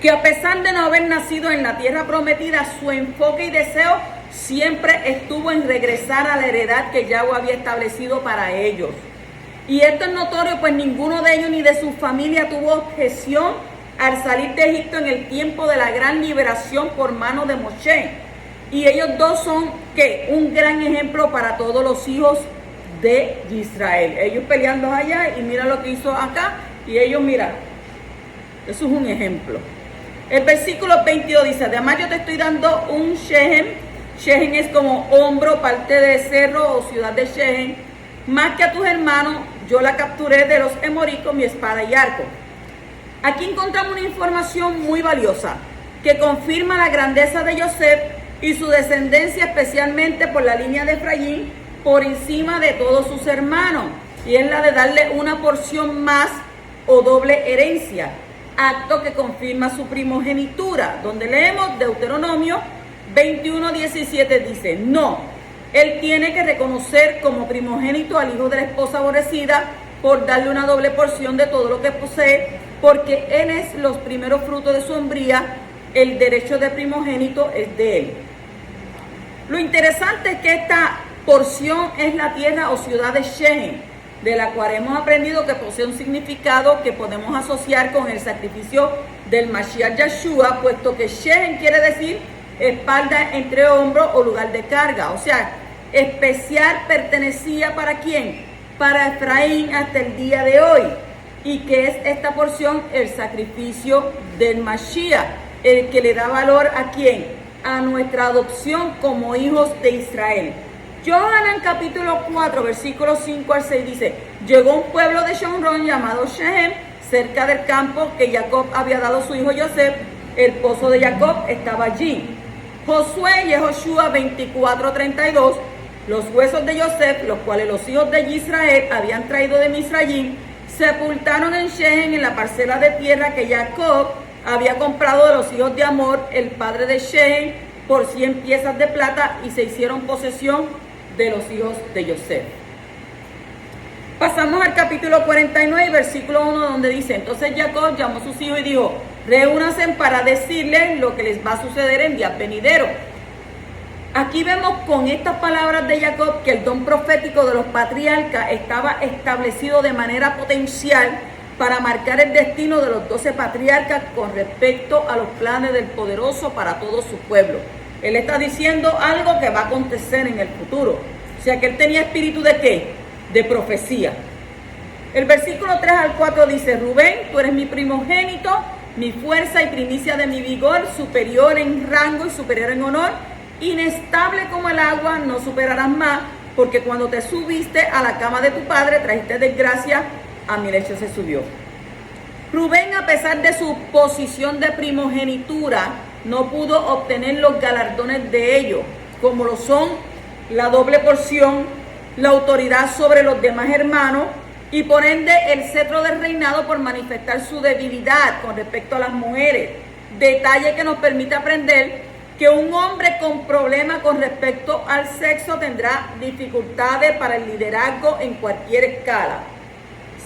que a pesar de no haber nacido en la tierra prometida, su enfoque y deseo siempre estuvo en regresar a la heredad que Yahweh había establecido para ellos. Y esto es notorio, pues ninguno de ellos ni de su familia tuvo objeción al salir de Egipto en el tiempo de la gran liberación por mano de Moshe. Y ellos dos son ¿qué? Un gran ejemplo para todos los hijos de Israel. Ellos peleando allá y mira lo que hizo acá. Y ellos, mira, eso es un ejemplo. El versículo 22 dice, además yo te estoy dando un Shechem. Shechem es como hombro, parte de cerro o ciudad de Shechem. Más que a tus hermanos, yo la capturé de los emoritas con mi espada y arco. Aquí encontramos una información muy valiosa que confirma la grandeza de Yosef y su descendencia, especialmente por la línea de Efraín, por encima de todos sus hermanos. Y es la de darle una porción más o doble herencia. acto que confirma su primogenitura, donde leemos Deuteronomio 21:17 dice, no, él tiene que reconocer como primogénito al hijo de la esposa aborrecida por darle una doble porción de todo lo que posee, porque él es los primeros frutos de su hombría, el derecho de primogénito es de él. Lo interesante es que esta porción es la tierra o ciudad de Shechem, de la cual hemos aprendido que posee un significado que podemos asociar con el sacrificio del Mashiach Yeshua, puesto que Shechem quiere decir espalda entre hombros o lugar de carga. O sea, especial pertenecía ¿para quién? Para Efraín hasta el día de hoy. Y que es esta porción el sacrificio del Mashiach, el que le da valor ¿a quién? A nuestra adopción como hijos de Israel. Yohanan capítulo 4, versículos 5 al 6 dice, llegó un pueblo de Shomrón llamado Shechem, cerca del campo que Jacob había dado a su hijo Yosef. El pozo de Jacob estaba allí. Josué y Yehoshua 24:32, los huesos de Yosef, los cuales los hijos de Israel habían traído de Misrayim, sepultaron en Shechem, en la parcela de tierra que Jacob había comprado de los hijos de Amor, el padre de Shechem, por 100 piezas de plata, y se hicieron posesión de los hijos de Yosef. Pasamos al capítulo 49, versículo 1, donde dice, entonces Jacob llamó a sus hijos y dijo, reúnanse para decirles lo que les va a suceder en días venideros. Aquí vemos con estas palabras de Jacob que el don profético de los patriarcas estaba establecido de manera potencial para marcar el destino de los 12 patriarcas con respecto a los planes del poderoso para todo su pueblo. Él está diciendo algo que va a acontecer en el futuro. O sea que él tenía espíritu ¿de qué? De profecía. El versículo 3 al 4 dice, Rubén, tú eres mi primogénito, mi fuerza y primicia de mi vigor, superior en rango y superior en honor, inestable como el agua, no superarás más, porque cuando te subiste a la cama de tu padre, trajiste desgracia, a mi lecho se subió. Rubén, a pesar de su posición de primogenitura, no pudo obtener los galardones de ellos, como lo son la doble porción, la autoridad sobre los demás hermanos, y por ende el cetro del reinado por manifestar su debilidad con respecto a las mujeres. Detalle que nos permite aprender que un hombre con problemas con respecto al sexo tendrá dificultades para el liderazgo en cualquier escala.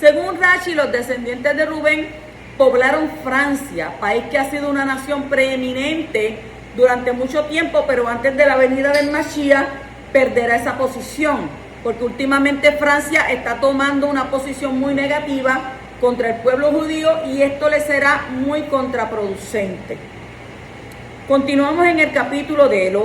Según Rashi, los descendientes de Rubén poblaron Francia, país que ha sido una nación preeminente durante mucho tiempo, pero antes de la venida del Mashiach perderá esa posición, porque últimamente Francia está tomando una posición muy negativa contra el pueblo judío y esto le será muy contraproducente. Continuamos en el capítulo del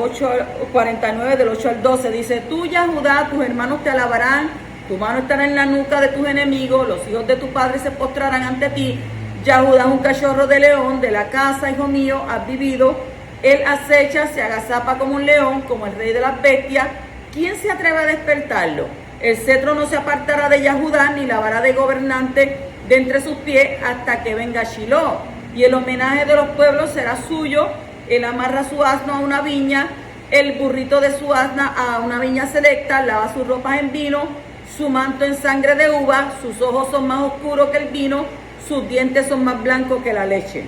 49, del 8 al 12. Dice, tú, Yahudá, tus hermanos te alabarán, tu mano estará en la nuca de tus enemigos, los hijos de tu padre se postrarán ante ti. Yahudá es un cachorro de león, de la casa, hijo mío, has vivido. Él acecha, se agazapa como un león, como el rey de las bestias. ¿Quién se atreve a despertarlo? El cetro no se apartará de Yahudá, ni la vara de gobernante de entre sus pies, hasta que venga Shiloh. Y el homenaje de los pueblos será suyo. Él amarra su asno a una viña, el burrito de su asna a una viña selecta, lava sus ropas en vino, su manto en sangre de uva, sus ojos son más oscuros que el vino, sus dientes son más blancos que la leche.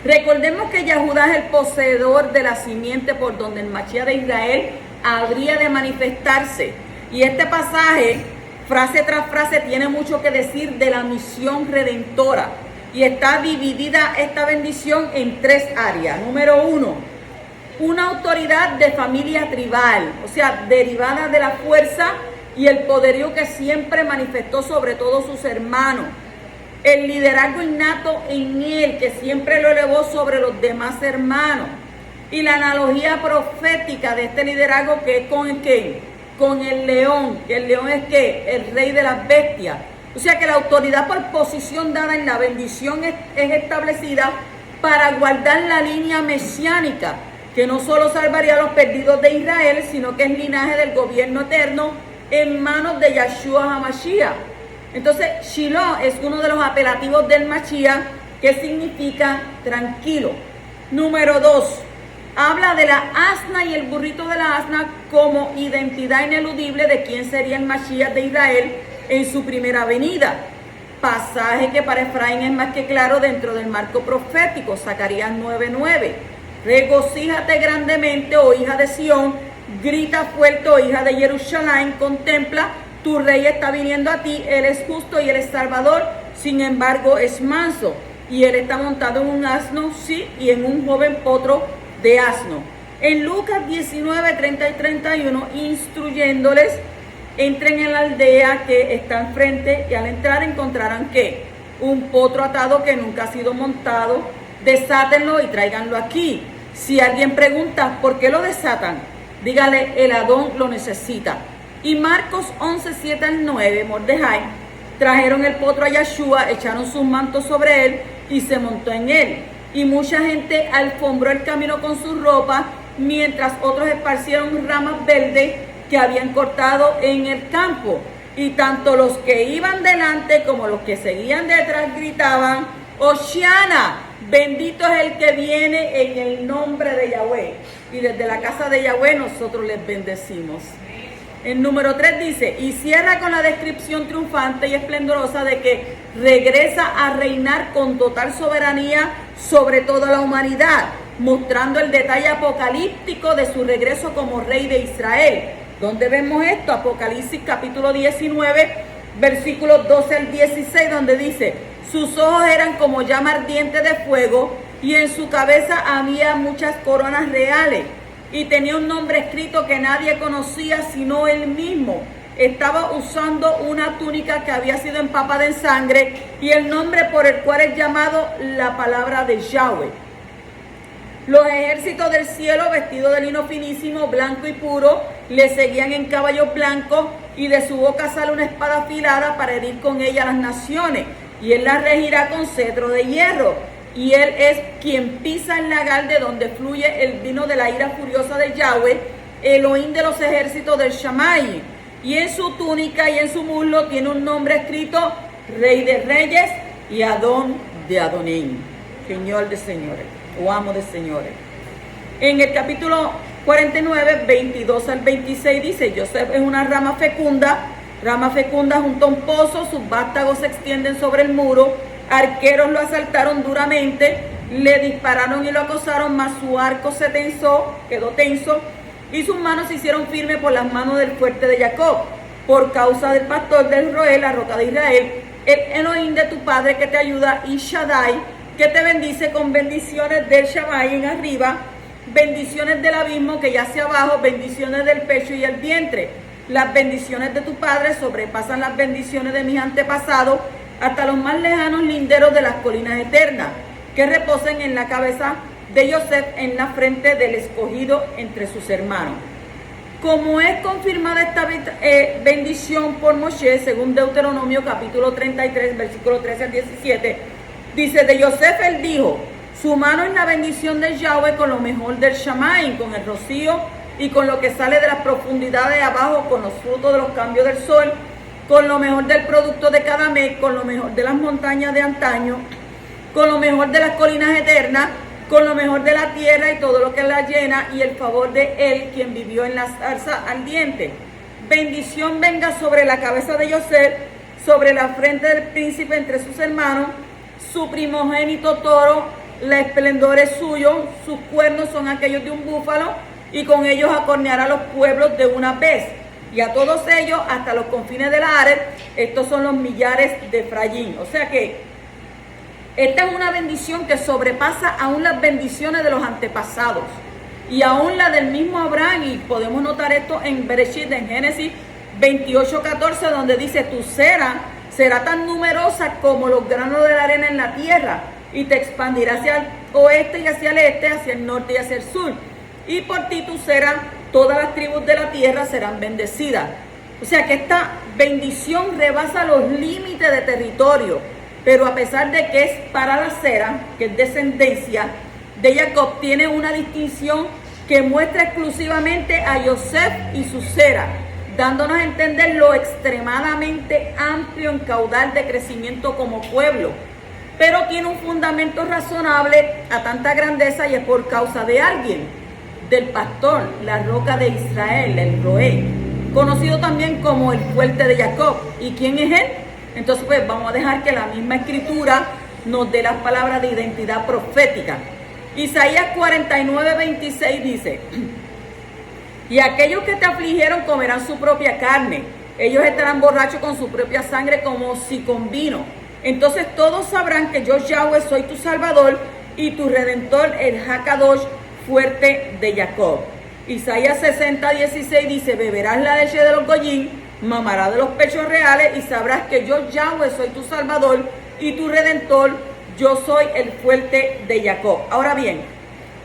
Recordemos que Yahudá es el poseedor de la simiente por donde el Mashiach de Israel habría de manifestarse. Y este pasaje, frase tras frase, tiene mucho que decir de la misión redentora. Y está dividida esta bendición en 3 áreas. Número 1, una autoridad de familia tribal, o sea, derivada de la fuerza y el poderío que siempre manifestó sobre todos sus hermanos. El liderazgo innato en él, que siempre lo elevó sobre los demás hermanos. Y la analogía profética de este liderazgo, que es con ¿qué? Con el león. El león es ¿qué? El rey de las bestias. O sea que la autoridad por posición dada en la bendición es establecida para guardar la línea mesiánica, que no solo salvaría a los perdidos de Israel, sino que es linaje del gobierno eterno en manos de Yeshua HaMashiach. Entonces, Shiloh es uno de los apelativos del Mashiach, que significa tranquilo. Número 2, habla de la asna y el burrito de la asna como identidad ineludible de quién sería el Mashiach de Israel en su primera venida. pasaje que para Efraín es más que claro dentro del marco profético, Zacarías 9:9. Regocíjate grandemente, oh hija de Sión, grita fuerte, oh hija de Jerusalén, contempla, tu rey está viniendo a ti, él es justo y él es salvador, sin embargo es manso, y él está montado en un asno, sí, y en un joven potro de asno. En Lucas 19, 30 y 31, instruyéndoles, entren en la aldea que está enfrente, y al entrar encontrarán que un potro atado que nunca ha sido montado, desátenlo y tráiganlo aquí. Si alguien pregunta por qué lo desatan, dígale, el Adón lo necesita. Y Marcos 11, 7 al 9, Mordejai, trajeron el potro a Yeshua, echaron sus mantos sobre él y se montó en él. Y mucha gente alfombró el camino con su ropa, mientras otros esparcieron ramas verdes que habían cortado en el campo. Y tanto los que iban delante como los que seguían detrás gritaban, Hoshiana, bendito es el que viene en el nombre de Yahweh. Y desde la casa de Yahweh nosotros les bendecimos. El número 3 dice, y cierra con la descripción triunfante y esplendorosa de que regresa a reinar con total soberanía sobre toda la humanidad, mostrando el detalle apocalíptico de su regreso como rey de Israel. ¿Dónde vemos esto? Apocalipsis capítulo 19, versículos 12 al 16, donde dice, sus ojos eran como llama ardiente de fuego y en su cabeza había muchas coronas reales. Y tenía un nombre escrito que nadie conocía sino él mismo. Estaba usando una túnica que había sido empapada en sangre y el nombre por el cual es llamado la palabra de Yahweh. Los ejércitos del cielo, vestidos de lino finísimo, blanco y puro, le seguían en caballos blancos y de su boca sale una espada afilada para herir con ella a las naciones. Y él las regirá con cetro de hierro. Y él es quien pisa el lagar de donde fluye el vino de la ira furiosa de Yahweh, Elohim de los ejércitos del Shammai. Y en su túnica y en su muslo tiene un nombre escrito, Rey de Reyes y Adón de Adonim, Señor de señores, o Amo de señores. En el capítulo 49, 22 al 26 dice, Joseph es una rama fecunda junto a un pozo, sus vástagos se extienden sobre el muro. Arqueros lo asaltaron duramente, le dispararon y lo acosaron, mas su arco se tensó, quedó tenso, y sus manos se hicieron firmes por las manos del fuerte de Jacob, por causa del pastor del Roel, la roca de Israel, el Elohim de tu padre que te ayuda, y Shaddai, que te bendice con bendiciones del Shammai en arriba, bendiciones del abismo que yace abajo, bendiciones del pecho y el vientre. Las bendiciones de tu padre sobrepasan las bendiciones de mis antepasados, hasta los más lejanos linderos de las colinas eternas, que reposen en la cabeza de Joseph, en la frente del escogido entre sus hermanos. Como es confirmada esta bendición por Moshe, según Deuteronomio capítulo 33, versículo 13 al 17, dice, de Joseph él dijo, su mano es la bendición de Yahweh con lo mejor del Shammai, con el rocío y con lo que sale de las profundidades de abajo, con los frutos de los cambios del sol, con lo mejor del producto de cada mes, con lo mejor de las montañas de antaño, con lo mejor de las colinas eternas, con lo mejor de la tierra y todo lo que la llena, y el favor de él, quien vivió en la zarza ardiente. Bendición venga sobre la cabeza de Joseph, sobre la frente del príncipe entre sus hermanos, su primogénito toro, la esplendor es suyo, sus cuernos son aquellos de un búfalo, y con ellos acorneará a los pueblos de una vez. Y a todos ellos, hasta los confines de la Ares, estos son los millares de Efraín. O sea que esta es una bendición que sobrepasa aún las bendiciones de los antepasados. Y aún la del mismo Abraham. Y podemos notar esto en Bereshit, en Génesis 28:14, donde dice, tu cera será tan numerosa como los granos de la arena en la tierra. Y te expandirá hacia el oeste y hacia el este, hacia el norte y hacia el sur. Y por ti tu cera, todas las tribus de la tierra serán bendecidas. O sea que esta bendición rebasa los límites de territorio, pero a pesar de que es para la cera, que es descendencia de Jacob, tiene una distinción que muestra exclusivamente a Joseph y su cera, dándonos a entender lo extremadamente amplio en caudal de crecimiento como pueblo. Pero tiene un fundamento razonable a tanta grandeza y es por causa de alguien, del pastor, la roca de Israel, el Roé, conocido también como el fuerte de Jacob. ¿Y quién es él? Entonces pues vamos a dejar que la misma escritura nos dé las palabras de identidad profética. Isaías 49:26 dice: y aquellos que te afligieron comerán su propia carne, ellos estarán borrachos con su propia sangre como si con vino. Entonces todos sabrán que yo Yahweh soy tu Salvador y tu Redentor, el Hakadosh, fuerte de Jacob. Isaías 60:16 dice: beberás la leche de los goyim, mamarás de los pechos reales y sabrás que yo Yahweh soy tu Salvador y tu Redentor, yo soy el fuerte de Jacob. Ahora bien,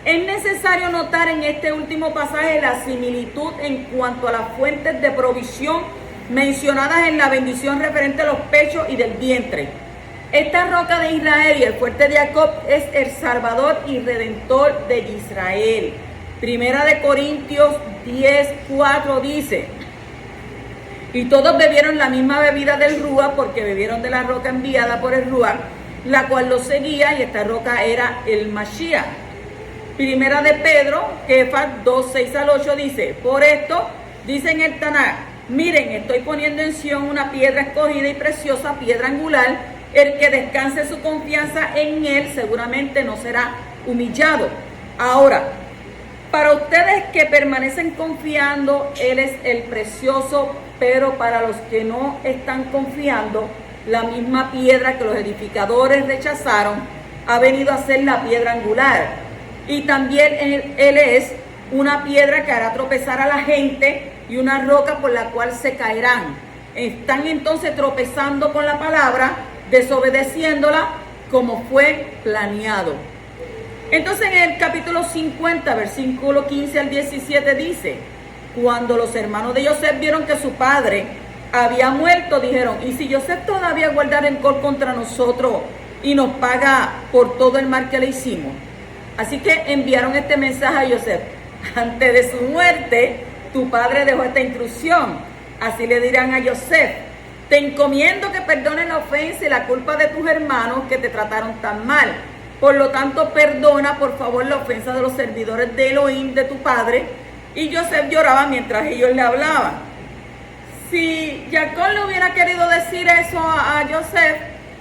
es necesario notar en este último pasaje la similitud en cuanto a las fuentes de provisión mencionadas en la bendición referente a los pechos y del vientre. Esta roca de Israel y el fuerte de Jacob es el Salvador y Redentor de Israel. Primera de Corintios 10:4 dice: y todos bebieron la misma bebida del Rúa, porque bebieron de la roca enviada por el Rúa, la cual los seguía, y esta roca era el Mashiach. Primera de Pedro, Kefas 2:6-8 dice: por esto, dice en el Tanakh, miren, estoy poniendo en Sión una piedra escogida y preciosa, piedra angular, el que descanse su confianza en él seguramente no será humillado. Ahora, para ustedes que permanecen confiando, él es el precioso, pero para los que no están confiando, la misma piedra que los edificadores rechazaron ha venido a ser la piedra angular. Y también él es una piedra que hará tropezar a la gente y una roca por la cual se caerán. Están entonces tropezando con la palabra, desobedeciéndola como fue planeado. Entonces en el capítulo 50, versículo 15 al 17 dice: cuando los hermanos de José vieron que su padre había muerto, dijeron: ¿y si José todavía guarda rencor contra nosotros y nos paga por todo el mal que le hicimos? Así que enviaron este mensaje a José: antes de su muerte, tu padre dejó esta instrucción. Así le dirán a José: te encomiendo que perdones la ofensa y la culpa de tus hermanos que te trataron tan mal. Por lo tanto, perdona por favor la ofensa de los servidores de Elohim de tu padre. Y José lloraba mientras ellos le hablaban. Si Jacob le hubiera querido decir eso a José,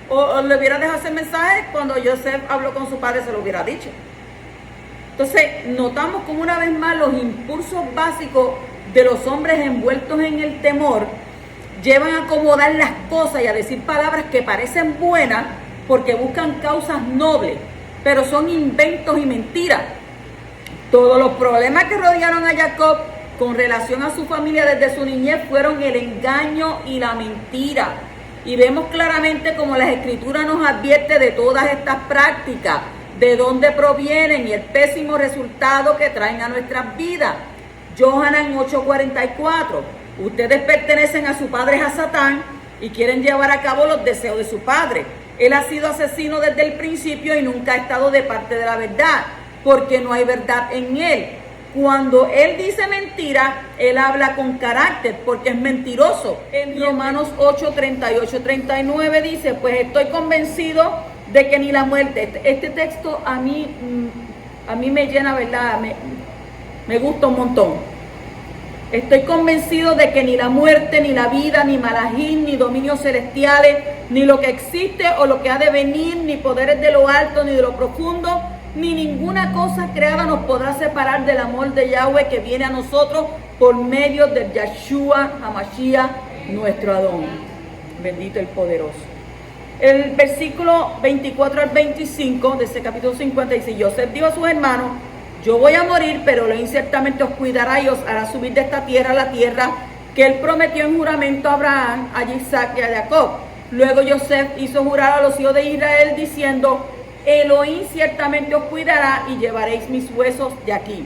o le hubiera dejado ese mensaje, cuando José habló con su padre se lo hubiera dicho. Entonces, notamos como una vez más los impulsos básicos de los hombres envueltos en el temor llevan a acomodar las cosas y a decir palabras que parecen buenas porque buscan causas nobles, pero son inventos y mentiras. Todos los problemas que rodearon a Jacob con relación a su familia desde su niñez fueron el engaño y la mentira. Y vemos claramente como las escrituras nos advierte de todas estas prácticas, de dónde provienen y el pésimo resultado que traen a nuestras vidas. Johanan 8:44: ustedes pertenecen a su padre Hasatán y quieren llevar a cabo los deseos de su padre. Él ha sido asesino desde el principio y nunca ha estado de parte de la verdad, porque no hay verdad en él. Cuando él dice mentira, él habla con carácter, porque es mentiroso. En Romanos 8:38-39 dice: pues estoy convencido de que ni la muerte. Este texto a mí me llena, ¿verdad? Me gusta un montón. Estoy convencido de que ni la muerte, ni la vida, ni malajim, ni dominios celestiales, ni lo que existe o lo que ha de venir, ni poderes de lo alto, ni de lo profundo, ni ninguna cosa creada nos podrá separar del amor de Yahweh que viene a nosotros por medio de Yeshua HaMashiach, nuestro Adón. Bendito el poderoso. El versículo 24 al 25 de ese capítulo 50 dice: José dijo a sus hermanos: yo voy a morir, pero Elohim ciertamente os cuidará y os hará subir de esta tierra a la tierra que él prometió en juramento a Abraham, a Isaac y a Jacob. Luego José hizo jurar a los hijos de Israel diciendo: Elohim ciertamente os cuidará y llevaréis mis huesos de aquí.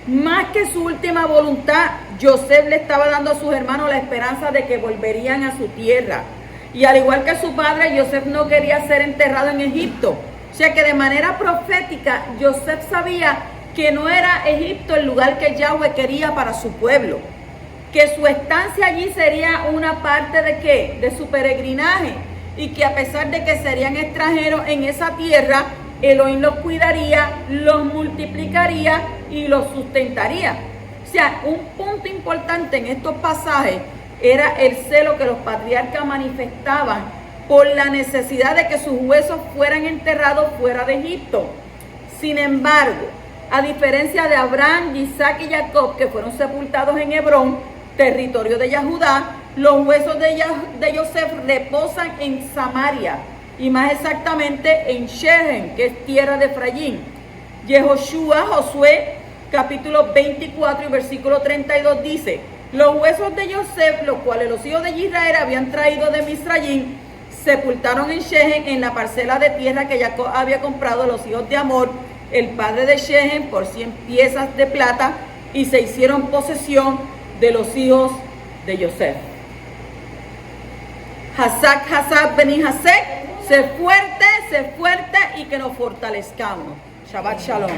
Más que su última voluntad, José le estaba dando a sus hermanos la esperanza de que volverían a su tierra. Y al igual que su padre, José no quería ser enterrado en Egipto. O sea que de manera profética, José sabía que no era Egipto el lugar que Yahweh quería para su pueblo. Que su estancia allí sería una parte de ¿qué? De su peregrinaje. Y que a pesar de que serían extranjeros en esa tierra, Elohim los cuidaría, los multiplicaría y los sustentaría. O sea, un punto importante en estos pasajes era el celo que los patriarcas manifestaban por la necesidad de que sus huesos fueran enterrados fuera de Egipto. Sin embargo, a diferencia de Abraham, Isaac y Jacob, que fueron sepultados en Hebrón, territorio de Judá, los huesos de Yosef reposan en Samaria, y más exactamente en Shechem, que es tierra de Efraín. Josué, capítulo 24 y versículo 32 dice: los huesos de Yosef, los cuales los hijos de Israel habían traído de Misraim, sepultaron en Shechem, en la parcela de tierra que Jacob había comprado a los hijos de Amor, el padre de Shechem, por 100 piezas de plata, y se hicieron posesión de los hijos de Yosef. Hazak, Beni Hasek, sé fuerte y que nos fortalezcamos. Shabbat Shalom.